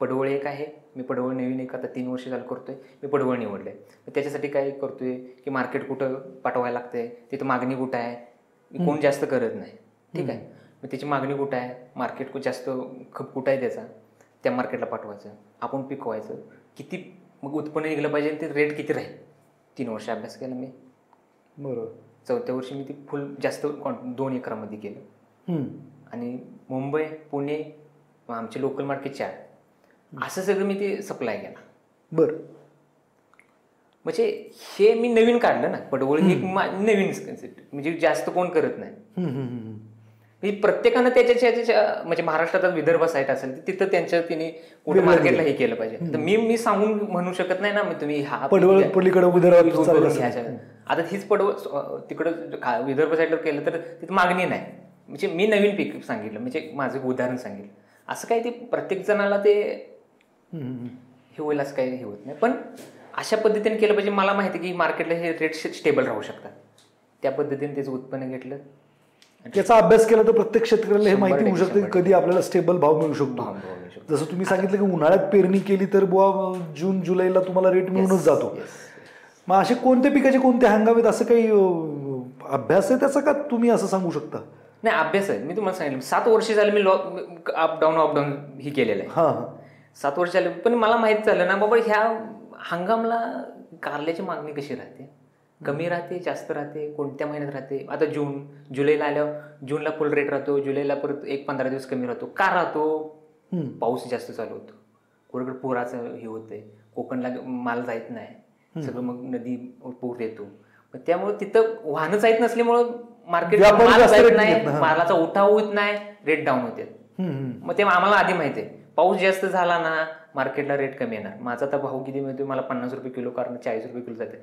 A: पडवळ एक आहे, मी पडवळ नवीन एक आता 3 वर्ष झालं करतोय, मी पडवळ निवडले. त्याच्यासाठी काय करतोय की मार्केट कुठं पाठवायला लागतंय, तिथं मागणी कुठं आहे, कोण जास्त करत नाही. ठीक आहे, मग त्याची मागणी कुठं आहे, मार्केट जास्त खप कुठं आहे त्याचा, त्या मार्केटला पाठवायचं, आपण पिकवायचं, किती मग उत्पन्न निघलं पाहिजे, ते रेट किती राहील. 3 वर्ष अभ्यास केला मी.
B: बरोबर.
A: 4थ्या वर्षी मी ती फुल जास्त 2 एकरामध्ये केलं. आणि मुंबई, पुणे, आमचे लोकल मार्केट 4, असं सगळं मी ते सप्लाय केला.
B: बरं,
A: म्हणजे हे मी नवीन काढलं ना, पडवळ ही नवीन कन्सेप्ट, म्हणजे जास्त कोण करत नाही. म्हणजे प्रत्येकानं त्याच्या म्हणजे महाराष्ट्रात विदर्भ साईट असेल तिथं त्यांच्या तिने कुठे
B: वेगळं
A: मार्केटला हे केलं पाहिजे. तर मी सांगून म्हणू शकत नाही ना मग तुम्ही हा
B: पडवळ पलीकडे विदर्भात चालत असेल.
A: घ्यायच्या. आता हीच पडवळ तिकडं विदर्भ साईडला केलं तर तिथं मागणी नाही. म्हणजे मी नवीन पीक सांगितलं, म्हणजे माझं उदाहरण सांगितलं. असं काही ते प्रत्येक जणाला ते हे होईल असं काही हे होत नाही. पण अशा पद्धतीने केलं पाहिजे. मला माहिती की मार्केटला हे रेट स्टेबल राहू शकतात. त्या पद्धतीने त्याचं उत्पन्न घेतलं,
B: याचा अभ्यास केला तर प्रत्येक शेतकऱ्याला हे माहिती होऊ शकते की कधी आपल्याला स्टेबल भाव मिळू शकतो. जसं तुम्ही सांगितलं की उन्हाळ्यात पेरणी केली तर बुवा जून जुलैला तुम्हाला रेट मिळूनच जातो. मग असे कोणत्या पिकाचे कोणते हंगाम आहेत असं काही अभ्यास आहे त्याचा का तुम्ही असं सांगू शकता?
A: नाही, अभ्यास आहे. मी तुम्हाला सांगितलं 7 वर्ष झाले मी अपडाऊन ही केलेलं आहे.
B: हां
A: 7 वर्ष झाले. पण मला माहित झालं ना बाबा ह्या हंगामला कारल्याची मागणी कशी राहते, कमी राहते, जास्त राहते, कोणत्या महिन्यात राहते. आता जुलैला आल्यावर जूनला फुल रेट राहतो, जुलैला परत 1-15 दिवस कमी राहतो. का राहतो? पाऊस जास्त चालू होतो, कोरडे पुराचं हे होतंय, कोकणला माल जायत नाही, सगळं मग नदी पूर येतो. त्यामुळे तिथं वाहनं जायत नसल्यामुळं मार्केट माल जायत नाही, मालाचा उठाव होत नाही, रेट डाऊन होते. मग ते आम्हाला आधी माहिती आहे पाऊस जास्त झाला ना मार्केटला रेट कमी येणार. माझा आता भाव किती मिळतोय मला 50 रुपये किलो, कारण 40 रुपये किलो जाते.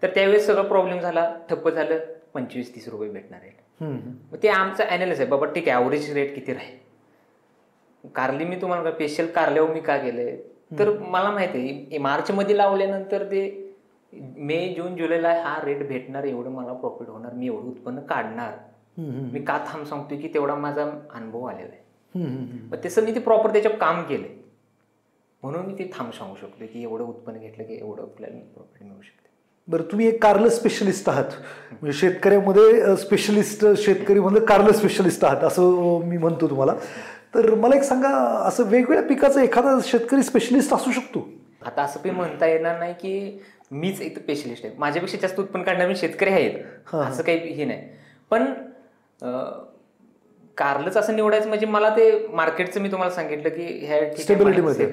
A: तर त्यावेळेस सगळं प्रॉब्लेम झाला, ठप्प झालं, 25-30 रुपये भेटणार रेट. मग ते आमचं अनालिसिस आहे बाबा. ठीक आहे, ॲव्हरेज रेट किती राहील. कारली मी तुम्हाला स्पेशल कारल्यावर मी का केलंय तर मला माहिती आहे मार्च मध्ये लावल्यानंतर ते मे जून जुलैला हा रेट भेटणार, एवढं मला प्रॉफिट होणार, मी एवढं उत्पन्न काढणार. मी का थांब सांगतोय की तेवढा माझा अनुभव आलेला आहे. मग तसं मी ते प्रॉपर त्याच्यावर काम केलंय म्हणून मी ते थांब सांगू शकतो की एवढं उत्पन्न घेतलं की एवढं आपल्याला प्रॉफिट मिळू शकते.
B: बरं, तुम्ही एक कारलं स्पेशलिस्ट आहात, म्हणजे शेतकऱ्यामध्ये स्पेशलिस्ट, शेतकरी म्हणजे कारलं स्पेशलिस्ट आहात असं मी म्हणतो तुम्हाला. तर मला एक सांगा, असं वेगवेगळ्या पिकाचा एखादा शेतकरी स्पेशलिस्ट असू शकतो?
A: आता असं काही म्हणता येणार नाही की मीच एक स्पेशलिस्ट आहे, माझ्यापेक्षा जास्त उत्पन्न काढणारे शेतकरी आहेत, असं काही हे नाही. पण कारलंच असं निवडायचं म्हणजे मला ते मार्केटचं मी तुम्हाला सांगितलं की ह्या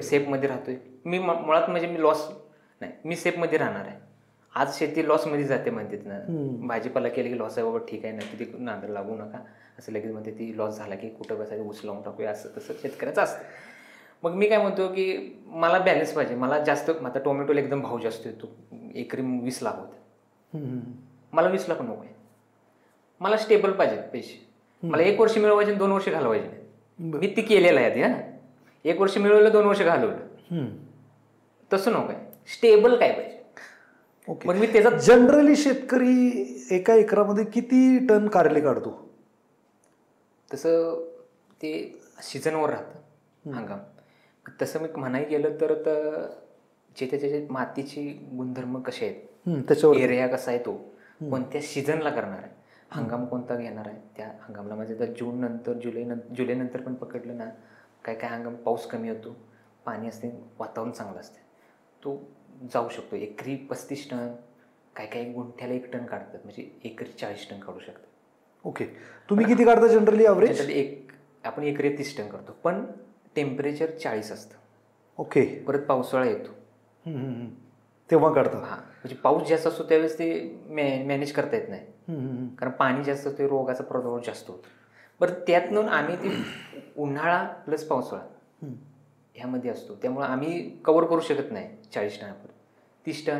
A: सेफमध्ये राहतोय मी. मुळात म्हणजे मी लॉस नाही, मी सेफमध्ये राहणार आहे. आज शेती लॉसमध्ये जाते म्हणतात ना, भाजीपाला केलं की लॉस आहे बाबा, ठीक आहे ना, किती नांदर लागू नका असं लगेच म्हणते. ती लॉस झाला की कुठं बसायचं, ऊस लावून टाकूया, असं तसं शेतकऱ्याचं असतं. मग मी काय म्हणतो की मला बॅलन्स पाहिजे. मला जास्त, आता टोमॅटोला एकदम भाव जास्त येतो, एकरी 20 लाख होते, मला 20 लाख नको आहे. मला स्टेबल पाहिजे पैसे. मला 1 वर्ष मिळवायचे, 2 वर्ष घालवायचे नाही. मी ती केलेलं आहे ते. 1 वर्ष मिळवलं, 2 वर्ष घालवलं, तसं नको आहे. स्टेबल काय पाहिजे.
B: मग मी त्याचा जनरली शेतकरी एका एकरामध्ये किती टन कारले काढतो?
A: तसं ते सीझनवर राहतं हंगाम. तसं मी म्हणायला गेलं तर जे त्याच्या मातीची गुणधर्म कसे आहेत, त्याच्यावर एरिया कसा आहे, तो कोणत्या सीझनला करणार आहे, हंगाम कोणता घेणार आहे, त्या हंगामला. म्हणजे जर जून नंतर जुलै नंतर पण पकडलं ना, काय काय हंगाम पाऊस कमी होतो, पाणी असते, वातावरण चांगलं असते, तो जाऊ शकतो. एकरी 35 टन, काय काय गुंठ्याला 1 टन काढतात, म्हणजे एकरी 40 टन काढू शकतात.
B: ओके, तुम्ही किती काढता जनरली ॲव्हरेज?
A: आपण एकरी 30 टन करतो, पण टेम्परेचर 40 असतं.
B: ओके,
A: परत पावसाळा येतो
B: तेव्हा काढता.
A: हां, म्हणजे पाऊस जास्त असतो त्यावेळेस ते मॅनेज करता येत नाही, कारण पाणी जास्त असतं, रोगाचा प्रादुर्भाव जास्त होतो. बरं, त्यातून आम्ही ते उन्हाळा प्लस पावसाळा ह्यामध्ये असतो, त्यामुळे आम्ही कव्हर करू शकत नाही 40 टनापर्यंत. 30 टन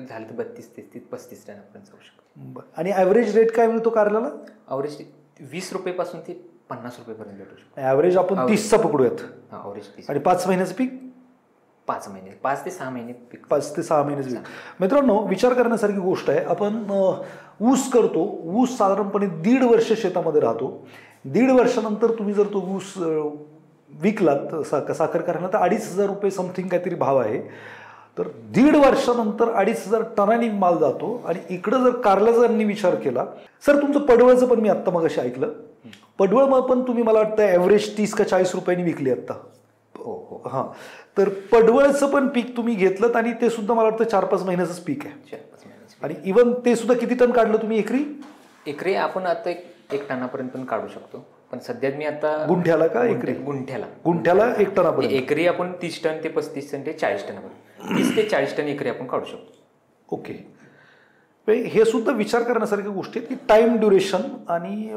A: झालं तर 32-33-35 टनापर्यंत जाऊ शकतो.
B: आणि ॲव्हरेज रेट काय मिळतो कारल्याला?
A: ॲव्हरेज 20 रुपयेपासून ते 50 रुपयेपर्यंत भेटू शकतो.
B: ॲव्हरेज आपण 30चा पकडूयात.
A: ॲव्हरेज 30.
B: आणि 5 महिन्याचं पीक?
A: 5 महिने, 5 ते 6 महिने पीक.
B: 5 ते 6 महिन्याचं पीक. मित्रांनो, विचार करण्यासारखी गोष्ट आहे. आपण ऊस करतो, ऊस साधारणपणे 1.5 वर्ष शेतामध्ये राहतो. 1.5 वर्षानंतर तुम्ही जर तो ऊस विकलात साखर कारखान्याला, तर 2,500 रुपये समथिंग काहीतरी भाव आहे. तर 1.5 वर्षानंतर 2,500 टनांनी माल जातो. आणि इकडं जर कारल्याचा विचार केला, सर तुमचं पडवळचं पण मी आत्ता मगाशी ऐकलं, पडवळ मग पण तुम्ही मला वाटतं ॲव्हरेज 30 का 40 रुपयांनी विकली आत्ता.
A: हो.
B: हां, तर पडवळचं पण पीक तुम्ही घेतलं आणि ते सुद्धा मला वाटतं 4-5 महिन्याचंच पीक आहे.
A: 4-5 महिन्याचं.
B: आणि इव्हन ते सुद्धा किती टन काढलं तुम्ही एकरी?
A: एकरी आपण आता 1 टनापर्यंत पण काढू शकतो, पण सध्या मी आता
B: गुंठ्याला का एकरी? गुंठ्याला 1 टनापर्यंत.
A: एकरी आपण 30 टन ते 35 टन ते 40 टनापर्यंत, 30 ते 40 टन एकरी आपण काढू शकतो.
B: ओके, हे सुद्धा विचार करण्यासारख्या गोष्टी आहेत की टाइम ड्युरेशन आणि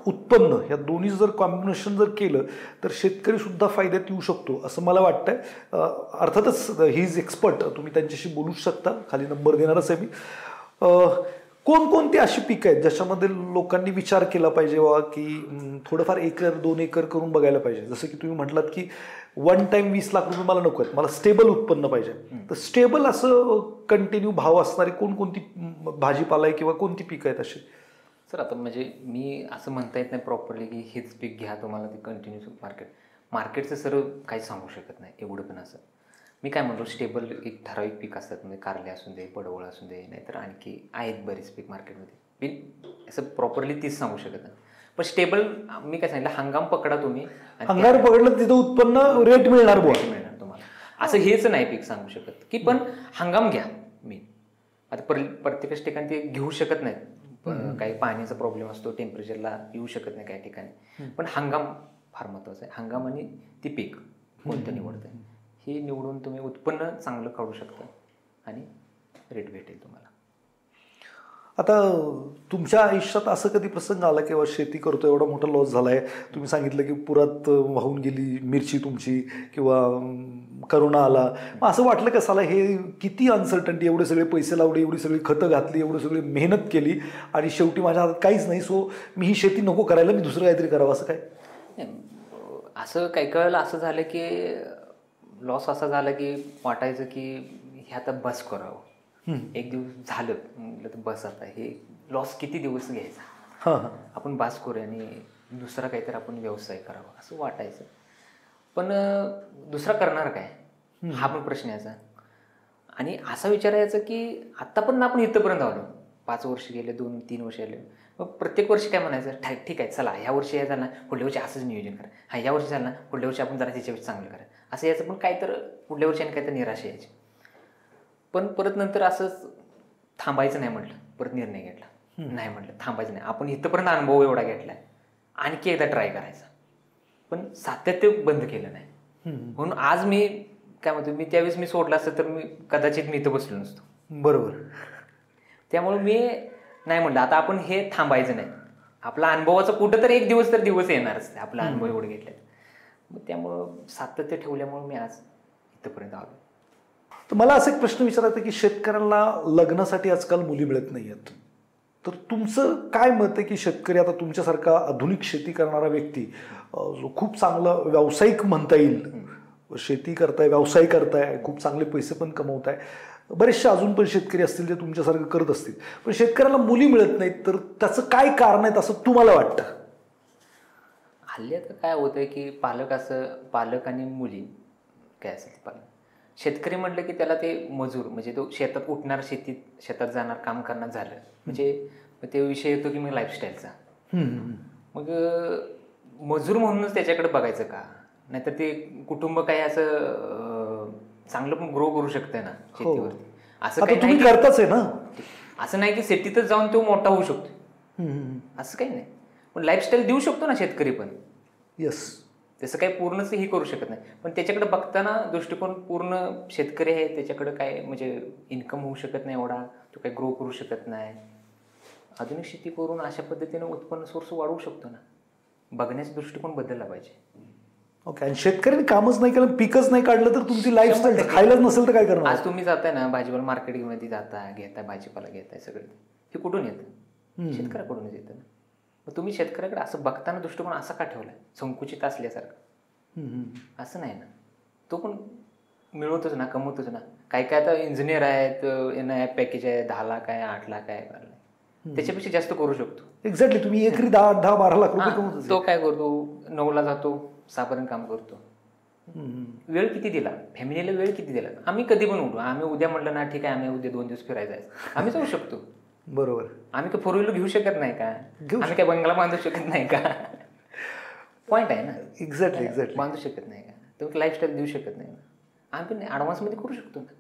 B: उत्पन्न या दोन्ही जर कॉम्बिनेशन जर केलं तर शेतकरी सुद्धा फायद्यात येऊ शकतो असं मला वाटतंय. अर्थातच ही इज एक्सपर्ट, तुम्ही त्यांच्याशी बोलू शकता, खाली नंबर देणारच आहे मी. कोणकोणती अशी पिकं आहेत ज्याच्यामध्ये लोकांनी विचार केला पाहिजे वा की थोडंफार 1-2 एकर करून बघायला पाहिजे? जसं की तुम्ही म्हटलात की वन टाइम 20 लाख रुपये मला नको आहेत, मला स्टेबल उत्पन्न पाहिजे. तर स्टेबल असं कंटिन्यू भाव असणारी कोणकोणती भाजीपाला आहे किंवा कोणती पिकं आहेत अशी?
A: सर आता म्हणजे मी असं म्हणता येत नाही प्रॉपरली की हेच पीक घ्या तुम्हाला ते कंटिन्यू मार्केटचं सर काही सांगू शकत नाही एवढं. पण असं मी काय म्हणतो, स्टेबल एक ठराविक पीक असतात, म्हणजे कारले असू दे, पडवळ असू दे, नाहीतर आणखी आहेत बरेच पीक मार्केटमध्ये. मी असं प्रॉपरली तीच सांगू शकत नाही. पण स्टेबल मी काय सांगितलं, हंगाम पकडा तुम्ही,
B: हंगाम पकडलं तिथं उत्पन्न रेट मिळणार
A: तुम्हाला. असं हेच नाही पीक सांगू शकत की, पण हंगाम घ्या. मी आता प्रत्येकच ठिकाणी ते घेऊ शकत नाहीत, काही पाण्याचा प्रॉब्लेम असतो, टेम्परेचरला येऊ शकत नाही काही ठिकाणी. पण हंगाम फार महत्त्वाचं आहे. हंगाम आणि ती पीक कोणतं निवडतं हे निवडून तुम्ही उत्पन्न चांगलं काढू शकता आणि रेट भेटेल तुम्हाला.
B: आता तुमच्या आयुष्यात असं कधी प्रसंग आला किंवा शेती करतो एवढा मोठा लॉस झाला आहे, तुम्ही सांगितलं की पुरात वाहून गेली मिरची तुमची किंवा करोना आला, मग असं वाटलं का साला हे किती अनसर्टन्टी, एवढे सगळे पैसे लावले, एवढी सगळी खतं घातली, एवढी सगळी मेहनत केली आणि शेवटी माझ्या हातात काहीच नाही, सो मी ही शेती नको करायला, मी दुसरं काहीतरी करावं, असं काय?
A: असं काही कळलं असं झालं की लॉस असा झाला की वाटायचं की हे आता बस करावं. एक दिवस झालं म्हटलं तर बस, आता हे लॉस किती दिवस घ्यायचा, आपण बास करूया आणि दुसरा काहीतरी आपण व्यवसाय करावा असं वाटायचं. पण दुसरा करणार काय हा पण प्रश्न यायचा. आणि असा विचार यायचा की आत्ता पण आपण इथंपर्यंत आलो, 5 वर्ष गेले, 2-3 वर्ष गेले, मग प्रत्येक वर्षी काय म्हणायचं, ठीक आहे चला ह्या वर्षी हे झालं ना, पुढल्या वर्षी असंच नियोजन करा, हा ह्या वर्षी झालं ना, पुढल्या वर्षी आपण जरा त्याच्यापेक्षा चांगलं करा, असं यायचं. पण काय तर पुढल्या वर्षी आणि काय तर निराशा यायची. पण परत नंतर असंच थांबायचं नाही म्हटलं, परत निर्णय घेतला, नाही म्हटलं थांबायचं नाही, आपण इथंपर्यंत अनुभव एवढा घेतलाय, आणखी एकदा ट्राय करायचा. पण सातत्य बंद केलं नाही. म्हणून आज मी काय म्हणतो, मी त्यावेळेस मी सोडलं असतं तर मी कदाचित मी इथं बसलो नसतो.
B: बरोबर.
A: त्यामुळे मी नाही म्हटलं आता आपण हे थांबायचं नाही, आपला अनुभवाचा कुठं तर एक दिवस तर दिवस येणारच, आपला अनुभव एवढे घेतले. मग त्यामुळं सातत्य ठेवल्यामुळे मी आज इथंपर्यंत आलो.
B: तर मला असं एक प्रश्न विचारायचा की शेतकऱ्यांना लग्नासाठी आजकाल मुली मिळत नाही आहेत, तर तुमचं काय मत आहे की शेतकरी, आता तुमच्यासारखा आधुनिक शेती करणारा व्यक्ती जो खूप चांगला व्यावसायिक म्हणता येईल, शेती करताय, व्यवसाय करताय, खूप चांगले पैसे पण कमवताय, बरेचसे अजून पण शेतकरी असतील जे तुमच्यासारखं करत असतील, पण शेतकऱ्याला मुली मिळत नाहीत, तर त्याचं काय कारण आहे असं तुम्हाला वाटतं?
A: हल्ली आता काय होतंय की पालक आणि मुली काय असेल, शेतकरी म्हटलं की त्याला ते मजूर, म्हणजे तो शेतात उठणार, शेतात जाणार, काम करणार झालं म्हणजे ते विषय येतो की मग लाईफस्टाईलचा. मग मजूर म्हणूनच त्याच्याकडे बघायचं का? नाहीतर ते कुटुंब काही असं चांगलं पण ग्रो करू शकतंय ना शेतीवरती. असं काही नाही
B: करताच आहे ना,
A: असं नाही की सिटीतच जाऊन तो मोठा होऊ शकतो, असं काही नाही. पण लाईफस्टाईल देऊ शकतो ना शेतकरी पण.
B: येस,
A: तसं काही पूर्णच ही करू शकत नाही, पण त्याच्याकडे बघताना दृष्टिकोन पूर्ण शेतकरी आहे, त्याच्याकडे काय म्हणजे इन्कम होऊ शकत नाही एवढा, तो काही ग्रो करू शकत नाही. आधुनिक शेती करून अशा पद्धतीने उत्पन्न सोर्स वाढवू शकतो ना, बघण्याचा दृष्टिकोन बदलला पाहिजे.
B: ओके. आणि शेतकऱ्यांनी कामच नाही केलं, पिकच नाही काढलं तर तुमची लाईफस्टाईल खायलाच नसेल तर काय करणार?
A: आज तुम्ही जाताय ना भाजीपाला मार्केटमध्ये जाताय, घेताय भाजीपाला घेताय, सगळं हे कुठून येतं? शेतकऱ्याकडूनच येतं ना. मग तुम्ही शेतकऱ्याकडे असं बघताना दृष्टिकोन असा का ठेवलाय, संकुचित असल्यासारखं? असं नाही ना, तो पण मिळवतोच ना, कमवतोच ना. काय काय आता इंजिनियर आहेत, यांना पॅकेज आहे 10 लाख आहे, 8 लाख आहे, त्याच्यापेक्षा जास्त करू शकतो.
B: एक्झॅक्टली. तुम्ही एकरी 10-12 लाख रुपये कमवतो.
A: तो काय करतो, 9ला जातो, 6 पर्यंत काम करतो. वेळ किती दिला फॅमिलीला, वेळ किती दिला? आम्ही कधी पण उठू, आम्ही उद्या म्हटलं ना ठीक आहे आम्ही उद्या 2 दिवस फिरायला जायचं, आम्ही जाऊ शकतो.
B: बरोबर.
A: आम्ही काय 4 व्हीलर घेऊ शकत नाही का? आम्ही काय बंगला बांधू शकत नाही का? पॉईंट आहे ना.
B: एक्झॅक्टली.
A: बांधू शकत नाही का? तुम्ही लाईफस्टाईल देऊ शकत नाही ना, आम्ही पण ॲडव्हान्समध्ये करू शकतो ना.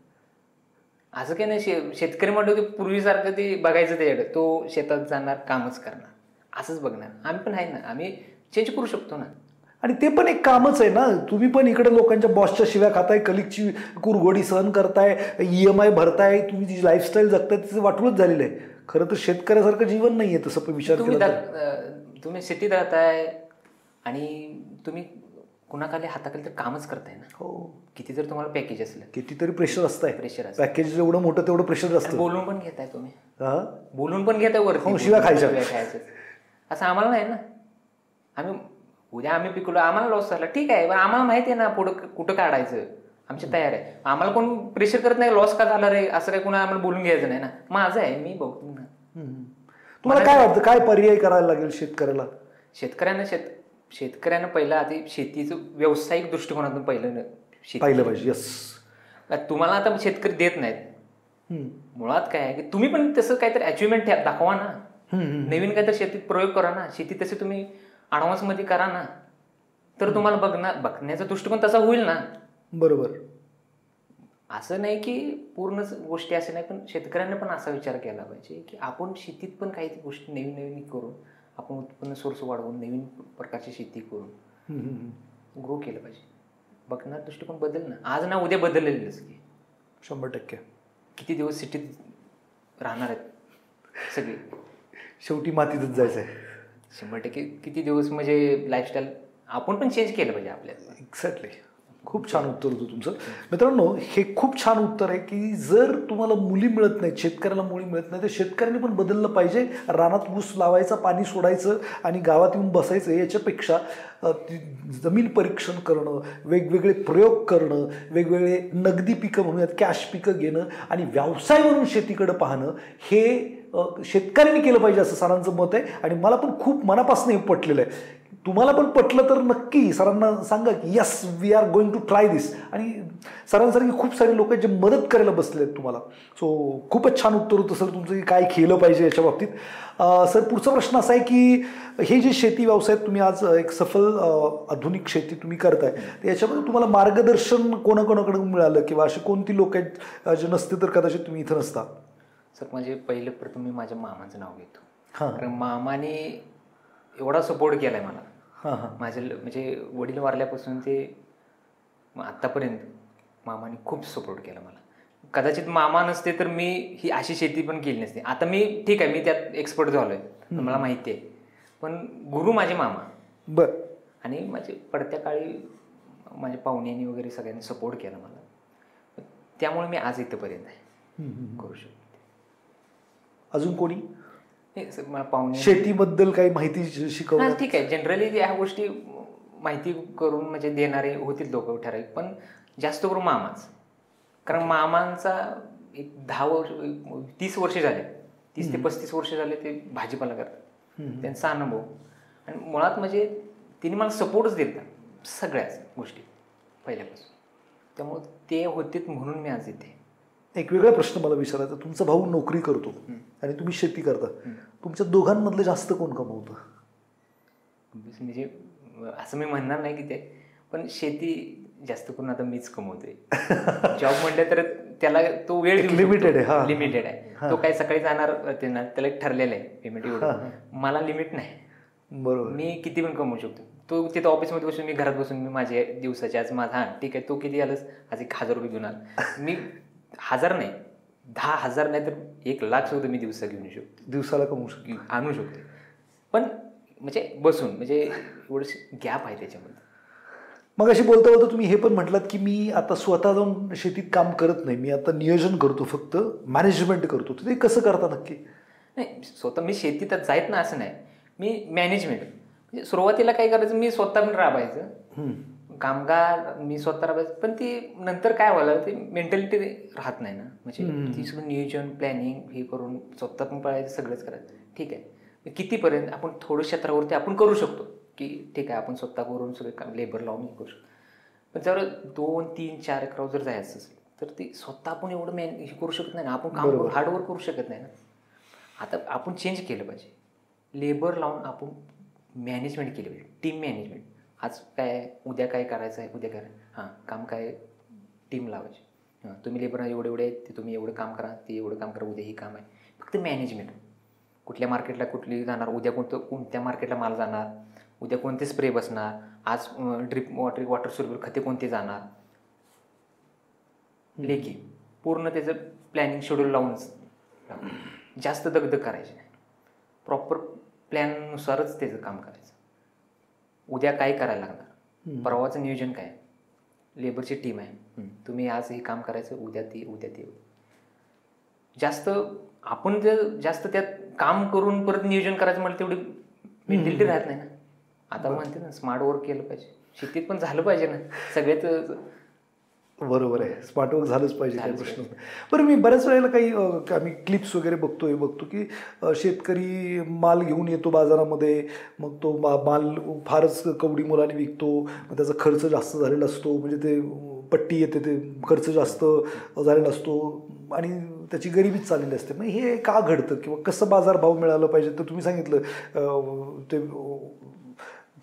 A: असं काही नाही शेतकरी म्हटलं की पूर्वीसारखं ते बघायचं त्याच्याकडे, तो शेतात जाणार, कामच करणार, असंच बघणार. आम्ही पण आहे ना, आम्ही चेंज करू शकतो ना.
B: आणि ते पण एक कामच आहे ना. तुम्ही पण इकडे लोकांच्या बॉसच्या शिव्या खाताय, कलिकची कुरघोडी सहन करताय, EMI भरताय, तुम्ही जी लाईफस्टाईल जगताय तिचं वाटूनच झालेलं आहे. खरं तर शेतकऱ्यासारखं जीवन नाहीये तसं पण विचार केला तर.
A: तुम्ही सिटीत राहताय आणि तुम्ही कुणाखाली हाताखाली तर कामच करताय ना.
B: हो.
A: किती जर तुम्हाला पॅकेज असलं,
B: कितीतरी प्रेशर असतंय.
A: प्रेशर असतं,
B: पॅकेज जेवढं मोठं तेवढं प्रेशर असतं.
A: बोलून पण घेताय तुम्ही,
B: हा,
A: बोलून पण घेताय वरती,
B: शिव्या खायच्या.
A: असं आम्हाला नाही ना. आम्ही उद्या आम्ही पिकलो, आम्हाला लॉस झाला ठीक आहे, पण आम्हाला माहिती आहे ना पुढं कुठं काढायचं, आमची तयार आहे. आम्हाला कोण प्रेशर करत नाही लॉस का झाला रे असं काही कोणा आम्हाला बोलून घ्यायचं नाही ना. माझं आहे, मी बघतो ना.
B: तुम्हाला काय वाटतं काय पर्याय करायला लागेल शेतकऱ्याला?
A: शेतकऱ्यानं पहिला आधी शेतीचं व्यावसायिक दृष्टिकोनातून पाहिलं
B: पाहिजे. यस.
A: तुम्हाला आता शेतकरी देत नाहीत. मुळात काय आहे की तुम्ही पण तसं काहीतरी अचिव्हमेंट दाखवा ना. नवीन काहीतरी शेतीत प्रयोग करा ना. शेती तसे तुम्ही ॲडव्हान्स मध्ये करा ना, तर तुम्हाला बघण्याचा दृष्टिकोन तसा होईल ना.
B: बरोबर.
A: असं नाही की पूर्ण गोष्टी असे नाही, पण शेतकऱ्यांनी पण असा विचार केला पाहिजे की आपण शेतीत पण काही गोष्टी नवीन नवीन करून आपण उत्पन्न सोर्स वाढवून नवीन प्रकारची शेती करून ग्रो केलं पाहिजे. बघणार दृष्टिकोन बदल ना. आज ना उद्या बदललेलंच की
B: 100%.
A: किती दिवस सिटीत राहणार आहेत सगळे,
B: शेवटी मातीतच जायचं आहे.
A: 100% किती दिवस म्हणजे लाईफस्टाईल आपण पण चेंज केलं पाहिजे आपल्याला.
B: एक्झॅक्टली. खूप छान उत्तर होतं तुमचं. मित्रांनो, हे खूप छान उत्तर आहे की जर तुम्हाला मुली मिळत नाहीत, शेतकऱ्याला मुली मिळत नाही, तर शेतकऱ्यांनी पण बदललं पाहिजे. रानात ऊस लावायचा, पाणी सोडायचं आणि गावात येऊन बसायचं याच्यापेक्षा जमीन परीक्षण करणं, वेगवेगळे प्रयोग करणं, वेगवेगळे नगदी पिकं म्हणूयात कॅश पिकं घेणं आणि व्यवसाय म्हणून शेतीकडे पाहणं हे शेतकऱ्यांनी केलं पाहिजे असं सरांचं मत आहे. आणि मला पण खूप मनापासून हे पटलेलं आहे. तुम्हाला पण पटलं तर नक्की सरांना सांगा की yes we are going to try this. आणि सरांसारखी खूप सारे लोक जे मदत करायला बसले आहेत तुम्हाला. सो खूपच छान उत्तर होतं सर तुमचं की काय केलं पाहिजे याच्या बाबतीत. सर पुढचा प्रश्न असा आहे की हे जे शेती व्यवसायात तुम्ही आज एक सफल आधुनिक शेती तुम्ही करताय, याच्यामध्ये तुम्हाला मार्गदर्शन कोणाकोणाकडून मिळालं किंवा असे कोणती लोक आहेत जे नसते तर कदाचित तुम्ही इथं नसता?
A: सर म्हणजे पहिलं प्रथम मी माझ्या मामाचं नाव घेतो. कारण मामाने एवढा सपोर्ट केलाय मला. माझे म्हणजे वडील वारल्यापासून ते आत्तापर्यंत मामाने खूप सपोर्ट केला मला. कदाचित मामा नसते तर मी ही अशी शेती पण केली नसते. आता मी ठीक आहे, मी त्यात एक्सपर्ट झालोय, मला माहिती आहे, पण गुरु माझे मामा.
B: बरं.
A: आणि माझे पडत्या काळी माझ्या पाहुण्यांनी वगैरे सगळ्यांनी सपोर्ट केला मला, त्यामुळे मी आज इथंपर्यंत आहे करू शकतो.
B: अजून कोणी
A: मला पाहुणे
B: शेतीबद्दल काही माहिती शिकवणं?
A: ठीक आहे, जनरली ह्या गोष्टी माहिती करून म्हणजे देणारे होतील लोक ठराविक, पण जास्त करून मामाच. कारण मामांचा एक 30 वर्ष झाले, 30 ते 35 वर्ष झाले ते भाजीपाला करतात. त्यांचा अनुभव आणि मुळात म्हणजे तिने मला सपोर्टच दिला सगळ्याच गोष्टी पहिल्यापासून. त्यामुळे ते होते म्हणून मी आज इथे.
B: एक वेगळा प्रश्न मला विचारायचा. तुमचा भाऊ नोकरी करतो आणि तुम्ही शेती करता, तुमच्या दोघांमधलं जास्त कोण कमवतं?
A: म्हणजे असं मी म्हणणार नाही की ते, पण शेती जास्त करून आता मीच कमवतोय. जॉब म्हटलं तर त्याला तो वेळ लिमिटेड आहे. तो काही सकाळी जाणार त्याला एक ठरलेलं आहे पेमेंट एवढं. मला लिमिट नाही.
B: बरोबर.
A: मी किती पण कमवू शकतो. तो तिथं ऑफिसमध्ये बसून मी घरात बसून मी माझे दिवसाचे आज माझा ठीक आहे, तो किती आलंस आज 1000 रुपये घेऊन आला. मी 1000 नाही, 10,000 नाही तर 1,00,000 सुद्धा मी दिवसा घेऊन येऊ शकतो,
B: दिवसाला कमवू शकतो,
A: आणू शकतो. पण म्हणजे बसून म्हणजे एवढं गॅप आहे त्याच्यामध्ये.
B: मग अशी बोलता बोलता तुम्ही हे पण म्हटलात की मी आता स्वतः जाऊन शेतीत काम करत नाही, मी आता नियोजन करतो, फक्त मॅनेजमेंट करतो. तर ते कसं करता नक्की?
A: नाही, स्वतः मी शेतीत जायत ना असं नाही, मी मॅनेजमेंट म्हणजे सुरुवातीला काय करायचं, मी स्वतः पण राबायचं, कामगार मी स्वतः राबायचं. पण ती नंतर काय व्हायला ते मेंटॅलिटी राहत नाही ना. म्हणजे ती सगळं नियोजन प्लॅनिंग हे करून स्वतः पण पळायचं, सगळंच करायचं. ठीक आहे, कितीपर्यंत आपण थोडं क्षेत्रावरती आपण करू शकतो की ठीक आहे आपण स्वतः करून सगळे काम लेबर लावून करू शकतो. पण जर 2, 3, 4 एकरावर जर जायचं असेल तर ती स्वतः आपण एवढं हे करू शकत नाही ना. आपण काम हार्डवर्क करू शकत नाही ना. आता आपण चेंज केलं पाहिजे, लेबर लावून आपण मॅनेजमेंट केली पाहिजे, टीम मॅनेजमेंट. आज काय उद्या काय करायचं आहे, उद्या काय काम काय टीम लावायची. तुम्ही लेबर एवढे आहेत, ते तुम्ही एवढं काम करा, ते एवढं काम करा, उद्या ही काम आहे. फक्त मॅनेजमेंट, कुठल्या मार्केटला कुठली जाणार, उद्या कोणत्या मार्केटला माल जाणार, उद्या कोणते स्प्रे बसणार, आज ड्रिप वॉटर सोल्युबल खते कोणते जाणार, लेखी पूर्ण त्याचं प्लॅनिंग शेड्यूल लावून जास्त दगदग करायची नाही, प्रॉपर प्लॅननुसारच त्याचं काम करायचं. उद्या काय करायला लागणार, परवाचं नियोजन काय, लेबरची टीम आहे, तुम्ही आज हे काम करायचं, उद्या ते जास्त आपण जर जास्त त्यात काम करून परत नियोजन करायचं म्हटलं तेवढी मेंटॅलिटी राहत नाही ना. आता म्हणते ना स्मार्ट वर्क केलं पाहिजे, शेतीत पण झालं पाहिजे ना सगळ्यात.
B: बरोबर आहे, स्मार्ट वर्क झालंच पाहिजे, काही प्रश्न नाही. बरं मी बऱ्याच वेळेला काही आम्ही क्लिप्स वगैरे बघतो की शेतकरी माल घेऊन येतो बाजारामध्ये, मग तो माल फारच कवडी मोलाने विकतो, मग त्याचा खर्च जास्त झालेला असतो, म्हणजे ते पट्टी येते, ते खर्च जास्त झालेला असतो आणि त्याची गरिबीच चाललेली असते. मग हे का घडतं किंवा कसं बाजारभाव मिळाला पाहिजे, तर तुम्ही सांगितलं ते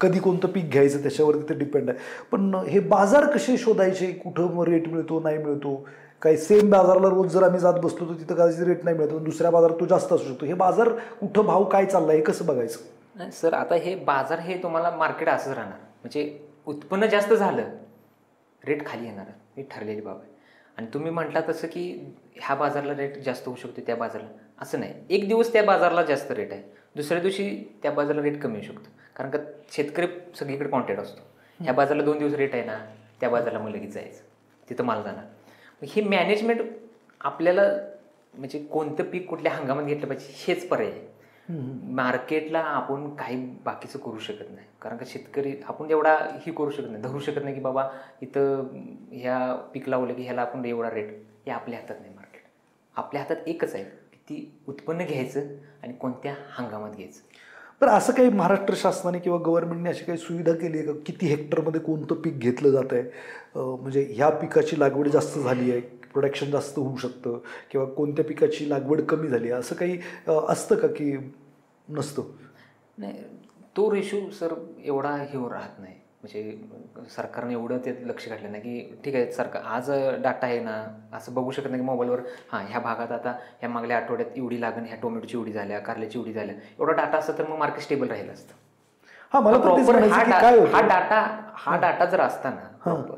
B: कधी कोणतं पीक घ्यायचं त्याच्यावरती ते डिपेंड आहे. पण हे बाजार कसे शोधायचे, कुठं रेट मिळतो नाही मिळतो, काही सेम बाजारला रोज जर आम्ही जात बसलो तर तिथं कदाचित रेट नाही मिळतो, दुसऱ्या बाजारात तो जास्त असू शकतो. हे बाजार कुठं भाव काय चालला हे कसं बघायचं?
A: नाही सर, आता हे बाजार हे तुम्हाला मार्केट असंच राहणार, म्हणजे उत्पन्न जास्त झालं रेट खाली येणार, ही ठरलेली बाब आहे. आणि तुम्ही म्हटला तसं की ह्या बाजारला रेट जास्त होऊ शकतो, त्या बाजारला असं नाही. एक दिवस त्या बाजारला जास्त रेट आहे, दुसऱ्या दिवशी त्या बाजारला रेट कमी येऊ शकतो, कारण का शेतकरी सगळीकडे कॉन्टॅक्ट असतो. ह्या बाजारला 2 दिवस रेट आहे ना, त्या बाजारला मग लगेच जायचं, तिथं माल जाणार. हे मॅनेजमेंट आपल्याला म्हणजे कोणतं पीक कुठल्या हंगामात घेतलं पाहिजे हेच पर्याय आहे. मार्केटला आपण काही बाकीचं करू शकत नाही, कारण का शेतकरी आपण एवढा ही करू शकत नाही, धरू शकत नाही की बाबा इथं ह्या पीक लावलं की ह्याला आपण एवढा रेट, हे आपल्या हातात नाही. मार्केट आपल्या हातात एकच आहे, किती उत्पन्न घ्यायचं आणि कोणत्या हंगामात घ्यायचं.
B: बरं असं काही महाराष्ट्र शासनाने किंवा गव्हर्नमेंटने अशी काही सुविधा केली आहे का, किती हेक्टरमध्ये कोणतं पीक घेतलं जात आहे, म्हणजे ह्या पिकाची लागवड जास्त झाली आहे, प्रोडक्शन जास्त होऊ शकतं, किंवा कोणत्या पिकाची लागवड कमी झाली आहे, असं काही असतं का की नसतं?
A: नाही, तो रेशो सर एवढा हे राहत नाही, म्हणजे सरकारने एवढं ते लक्ष घातलं नाही की ठीक आहे सरकार आज डाटा आहे ना, असं बघू शकत नाही की मोबाईलवर हां ह्या भागात आता ह्या मागल्या आठवड्यात एवढी लागण, ह्या टोमॅटोची एवढी झाल्या, कारल्याची एवढी झाल्या, एवढा डाटा असतं तर मग मार्केट स्टेबल राहिलं असतं.
B: हां, मला
A: प्रॉपर हा डाटा जर असता ना प्रॉपर,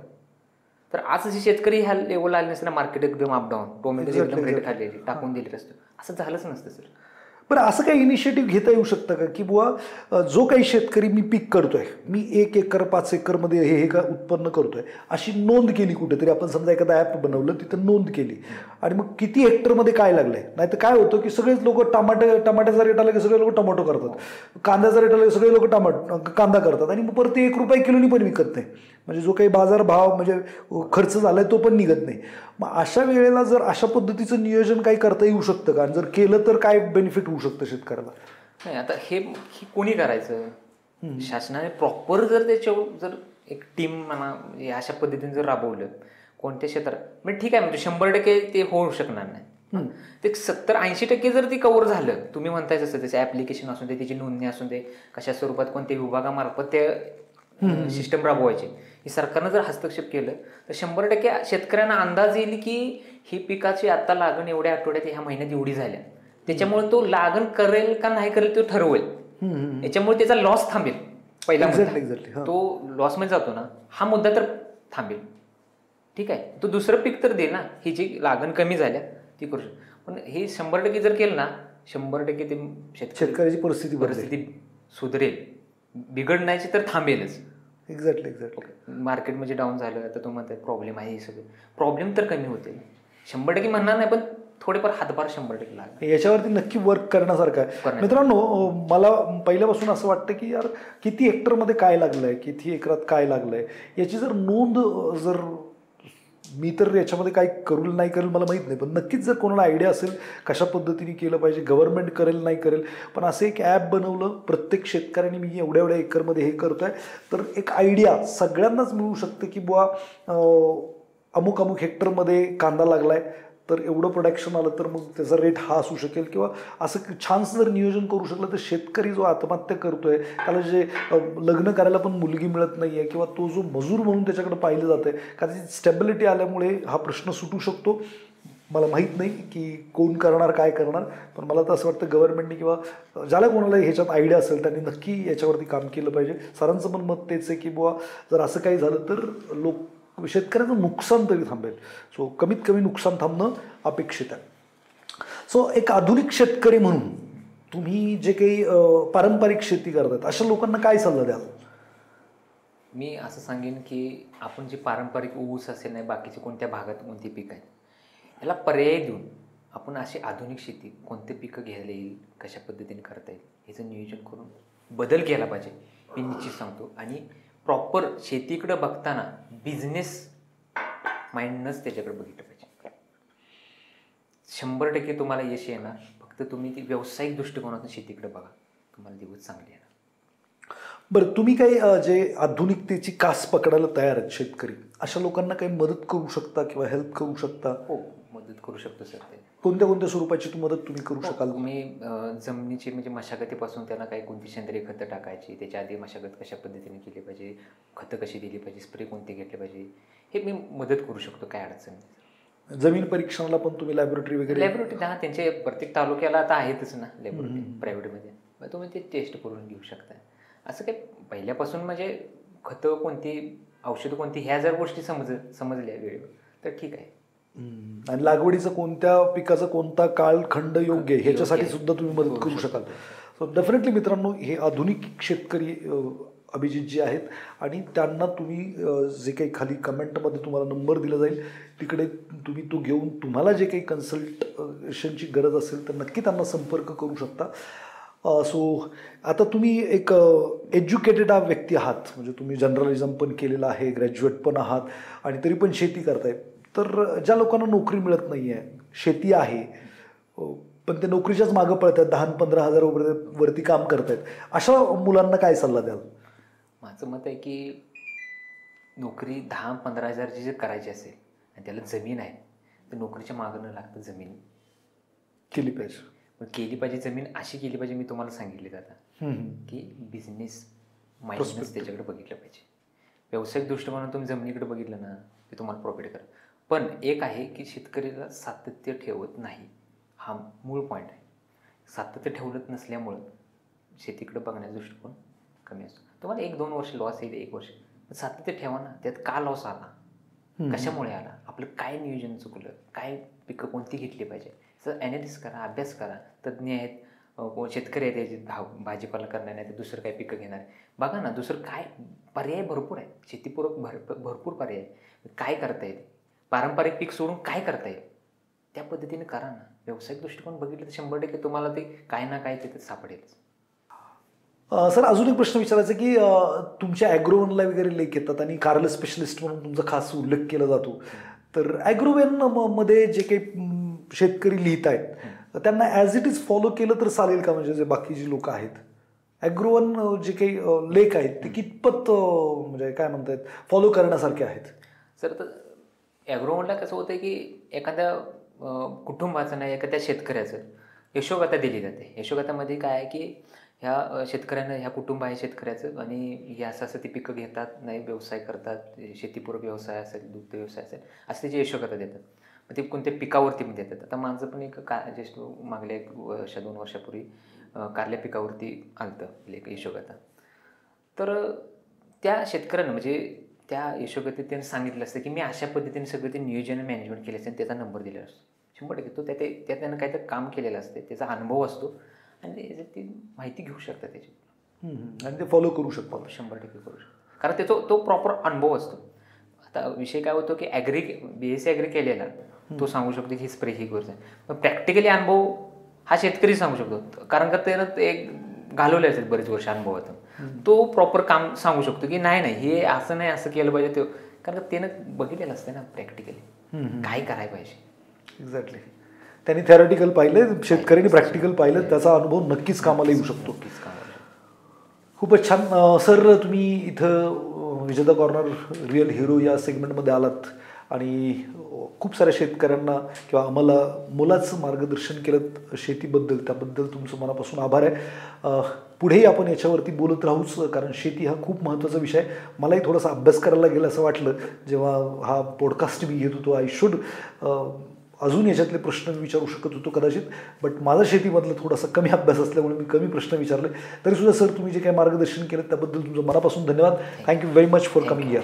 A: तर आज जे शेतकरी ह्या लेवलला आले नसते ना, मार्केट एकदम अपडाऊन, टोमॅटो एकदम रेट खाल्लेली टाकून दिले असतं, असं झालंच नसतं सर.
B: बरं असं काही इनिशिएटिव्ह घेता येऊ शकतं का की बुवा जो काही शेतकरी मी पीक करतोय, मी 1 एकर 5 एकरमध्ये हे का उत्पन्न करतोय, अशी नोंद केली कुठेतरी, आपण समजा एखादा ॲप बनवलं तिथं नोंद केली, आणि मग किती हेक्टरमध्ये काय लागलंय. नाही तर काय होतं की सगळेच लोक टमाट्याचा रेट आला की सगळे लोक टोमॅटो करतात, कांद्याचा रेट आला की सगळे लोक कांदा करतात, आणि मग परत ते 1 रुपये किलोनी पण विकत नाही, म्हणजे जो काही बाजार भाव म्हणजे खर्च झालाय तो पण निघत नाही. मग अशा वेळेला जर अशा पद्धतीचं नियोजन काही करता येऊ शकतं का, आणि जर केलं तर काय बेनिफिट होऊ शकतं शेतकऱ्याला?
A: नाही, आता हे कोणी करायचं, शासनाने प्रॉपर जर त्याच्यावर जर एक टीम म्हणा अशा पद्धतीने जर राबवलं कोणत्या क्षेत्रात, म्हणजे ठीक आहे, म्हणजे 100% ते होऊ शकणार नाही, ते 70-80% जर ते कव्हर झालं, तुम्ही म्हणताय जसं त्याचं ॲप्लिकेशन असून दे, त्याची नोंदणी असून दे, कशा स्वरूपात कोणत्या विभागामार्फत ते सिस्टम राबवायचे, हे सरकारनं जर हस्तक्षेप केलं तर 100% शेतकऱ्यांना अंदाज येईल की ही पिकाची आता लागण एवढ्या आठवड्यात ह्या महिन्यात एवढी झाल्या, त्याच्यामुळे तो लागण करेल का नाही करेल तो ठरवेल, याच्यामुळे त्याचा लॉस थांबेल. पहिला तो लॉस मध्ये जातो ना, हा मुद्दा तर थांबेल. ठीक आहे, तो दुसरं पीक तर दे ना, ही जी लागण कमी झाल्या ती करू शकतो. पण हे 100% जर केलं ना, 100% ते
B: शेतकऱ्याची परिस्थिती
A: सुधरेल, बिघडण्याची तर थांबेलच.
B: एक्झॅक्टली.
A: मार्केट म्हणजे डाऊन झालं तर तो म्हणतात प्रॉब्लेम आहे, हे सगळे प्रॉब्लेम तर कमी होतील. 100% म्हणणार नाही, पण थोडेफार हातभार 100% लागेल.
B: याच्यावरती नक्की वर्क करण्यासारखं आहे. मित्रांनो, मला पहिल्यापासून असं वाटतं की यार किती हेक्टरमध्ये काय लागलंय, किती एकरात काय लागलंय, याची जर नोंद जर मी तर याच्यामध्ये काय करू नाही करेल मला माहीत नाही, पण नक्कीच जर कोणाला आयडिया असेल कशा पद्धतीने केलं पाहिजे, गव्हर्नमेंट करेल नाही करेल, पण असं एक ॲप बनवलं प्रत्येक शेतकऱ्याने, मी एवढ्या एवढ्या एकरमध्ये हे करतोय, तर एक आयडिया सगळ्यांनाच मिळू शकते की बुवा अमुक अमुक हेक्टरमध्ये कांदा लागलाय, तर एवढं प्रोडक्शन आलं तर मग त्याचा रेट हा असू शकेल, किंवा असं छानसं जर नियोजन करू शकलं तर शेतकरी जो आत्महत्या करतोय, त्याला जे लग्न करायला पण मुलगी मिळत नाही आहे, किंवा तो जो मजूर म्हणून त्याच्याकडे पाहिलं जातं आहे, कारण स्टॅबिलिटी आल्यामुळे हा प्रश्न सुटू शकतो. मला माहीत नाही की कोण करणार काय करणार, पण मला तर असं वाटतं गव्हर्नमेंटने किंवा ज्याला कोणाला ह्याच्यात आयडिया असेल त्यांनी नक्की याच्यावरती काम केलं पाहिजे. सरांचं पण मत तेच आहे की बुवा जर असं काही झालं तर शेतकऱ्याचं नुकसान तरी थांबेल. सो कमीत कमी नुकसान थांबणं अपेक्षित आहे. सो एक आधुनिक शेतकरी म्हणून तुम्ही जे काही पारंपरिक शेती करतात अशा लोकांना काय सल्ला द्याल?
A: मी असं सांगेन की आपण जे पारंपरिक ऊस असेल नाही, बाकीचे कोणत्या भागात कोणती पिकं आहेत, याला पर्याय देऊन आपण अशी आधुनिक शेती कोणते पिकं घ्यायला येईल, कशा पद्धतीने करता येईल ह्याचं नियोजन करून बदल केला पाहिजे, मी निश्चित सांगतो. आणि प्रॉपर शेतीकडं बघताना बिझनेस माइंडनंच त्याच्याकडे बघितलं पाहिजे. 100% तुम्हाला यश येणार, फक्त तुम्ही ती व्यावसायिक दृष्टिकोनातून शेतीकडे बघा, तुम्हाला दिवस चांगले येणार.
B: बरं, तुम्ही काही जे आधुनिकतेची कास पकडायला तयार आहेत शेतकरी, अशा लोकांना काही मदत करू शकता किंवा हेल्प करू शकता?
A: हो, मदत करू शकतो सर. ते
B: कोणत्या कोणत्या स्वरूपाची मदत तुम्ही करू शकाल?
A: तुम्ही जमिनीची म्हणजे मशागतीपासून त्यांना काही कोणती सेंद्रिय खतं टाकायची, त्याच्या आधी मशागत कशा पद्धतीने केली पाहिजे, खतं कशी दिली पाहिजे, स्प्रे कोणते घेतले पाहिजे, हे मी मदत करू शकतो, काय अडचण नाही.
B: जमीन परीक्षणाला पण तुम्ही लॅबोरेटरी वगैरे?
A: लॅबोरेटरी हा त्यांचे प्रत्येक तालुक्याला आता आहेतच ना लॅबोरेटरी प्रायव्हेटमध्ये, मग तुम्ही ते टेस्ट करून घेऊ शकता. असं काही पहिल्यापासून म्हणजे खतं कोणती, औषधं कोणती, ह्या जर गोष्टी समजल्या वेळेवर तर ठीक आहे.
B: आणि लागवडीचं कोणत्या पिकाचा कोणता कालखंड योग्य आहे ह्याच्यासाठी सुद्धा तुम्ही मदत करू शकाल. सो डेफिनेटली मित्रांनो, हे आधुनिक शेतकरी अभिजित जी आहेत आणि त्यांना तुम्ही जे काही खाली कमेंटमध्ये तुम्हाला नंबर दिला जाईल तिकडे तुम्ही तो घेऊन तुम्हाला जे काही कन्सल्टेशनची गरज असेल तर नक्की त्यांना संपर्क करू शकता. सो आता तुम्ही एक एज्युकेटेड व्यक्ती आहात, म्हणजे तुम्ही जर्नलिझम पण केलेलं आहे, ग्रॅज्युएट पण आहात आणि तरी पण शेती करताय. तर ज्या लोकांना नोकरी मिळत नाही आहे, शेती आहे पण ते नोकरीच्याच मागं पळत आहेत, 10-15 हजार वरती काम करत आहेत, अशा मुलांना काय सल्ला द्याल?
A: माझं मत आहे की नोकरी 10-15 हजारची जर करायची असेल आणि त्याला जमीन आहे तर नोकरीच्या मागं न लागतं जमीन
B: केली पाहिजे.
A: पण केली पाहिजे जमीन अशी केली पाहिजे, मी तुम्हाला सांगितले जातं की बिझनेस माइंडनंच त्याच्याकडे बघितलं पाहिजे. व्यावसायिक दृष्टिकोनातून तुम्ही जमिनीकडे बघितलं ना ते तुम्हाला प्रॉफिट करा. पण एक आहे की शेतकरीला सातत्य ठेवत नाही, हा मूळ पॉईंट आहे. सातत्य ठेवत नसल्यामुळं शेतीकडे बघण्याचा दृष्टिकोन कमी असतो. तुम्हाला 1-2 वर्ष लॉस येईल, 1 वर्ष, सातत्य ठेवा ना. त्यात का लॉस आला, कशामुळे आला, आपलं काय नियोजन चुकलं, काय पिकं कोणती घेतली पाहिजे, तर ॲनालिसिस करा, अभ्यास करा. तज्ज्ञ आहेत, शेतकरी आहेत, त्याचे भाजीपाला करणार नाही तर दुसरं काय पिकं घेणार, बघा ना. दुसरं काय पर्याय भरपूर आहे, शेतीपूरक भरपूर पर्याय. काय करता येईल, पारंपरिक पीक सोडून काय करता येईल त्या पद्धतीने करा ना. व्यावसायिक दृष्टिकोन बघितलं तर 100% तुम्हाला ते काय ना काय तिथे सापडेल.
B: सर, अजून एक प्रश्न विचारायचा की तुमच्या ॲग्रोवनला वगैरे लेख येतात आणि कारल स्पेशलिस्ट म्हणून तुमचा खास उल्लेख केला जातो. तर ॲग्रोवेनमध्ये जे काही शेतकरी लिहित आहेत त्यांना ॲज इट इज फॉलो केलं तर चालेल का? म्हणजे जे बाकीची लोक आहेत, ॲग्रोवन जे काही लेख आहेत ते कितपत म्हणजे काय म्हणतात फॉलो करण्यासारखे आहेत?
A: सर, तर ॲग्रोवनला कसं होतं की एखाद्या कुटुंबाचं नाही, एखाद्या शेतकऱ्याचं यशोगाथा दिली जाते. यशोगाथामध्ये काय आहे की ह्या शेतकऱ्यानं, ह्या कुटुंब आहे शेतकऱ्याचं आणि हे असं असं ती पिकं घेतात, नाही व्यवसाय करतात, शेतीपूरक व्यवसाय असेल, दुग्ध व्यवसाय असेल, असं त्याची यशोगाथा देतात. मग ते कोणत्या पिकावरती पण देतात. आता माझं पण एक जस्ट मागल्या 1-2 वर्षापूर्वी कारल्या पिकावरती आलतं एक यशोगाथा. तर त्या शेतकऱ्यानं म्हणजे त्या यशोगाथेत त्यानं सांगितलं असतं की मी अशा पद्धतीने सगळं ते नियोजन मॅनेजमेंट केलं असतं, त्याचा नंबर दिला असतो. 100% तो त्यात त्यानं काहीतरी काम केलेलं असते, त्याचा अनुभव असतो आणि ती माहिती घेऊ शकतात त्याची
B: आणि ते फॉलो करू शकतो.
A: 100% करू शकतो, कारण त्याचा तो प्रॉपर अनुभव असतो. आता विषय काय होतो की BSc ॲग्री केलेला तो सांगू शकतो की स्प्रे ही करू. पण प्रॅक्टिकली अनुभव हा शेतकरी सांगू शकतो, कारण का त्यानं एक घालवले असेल बरेच वर्ष अनुभवातून. तो प्रॉपर काम सांगू शकतो की नाही हे असं नाही, असं केलं पाहिजे ते, कारण का त्यानं बघितलेलं असतं ना प्रॅक्टिकली काय करायला पाहिजे.
B: एक्झॅक्टली. त्यांनी थेरॉटिकल पाहिलं, शेतकऱ्यांनी प्रॅक्टिकल पाहिलं, त्याचा अनुभव नक्कीच कामाला येऊ शकतो. खूपच छान. सर, तुम्ही इथं विजेता कॉर्नर रिअल हिरो या सेगमेंटमध्ये आलात आणि खूप साऱ्या शेतकऱ्यांना किंवा आम्हाला मुलाचं मार्गदर्शन केलं शेतीबद्दल, त्याबद्दल तुमचं मनापासून आभार आहे. पुढेही आपण याच्यावरती बोलत राहूच, कारण शेती हा खूप महत्त्वाचा विषय आहे. मलाही थोडासा अभ्यास करायला गेलं असं वाटलं जेव्हा हा पॉडकास्ट मी घेत होतो. आय शुड अजून याच्यातले प्रश्न विचारू शकत होतो कदाचित, बट माझा शेतीमधला थोडासा कमी अभ्यास असल्यामुळे मी कमी प्रश्न विचारले. तरीसुद्धा सर तुम्ही जे काही मार्गदर्शन केलं त्याबद्दल तुमचं मनापासून धन्यवाद. Thank you very much for coming here.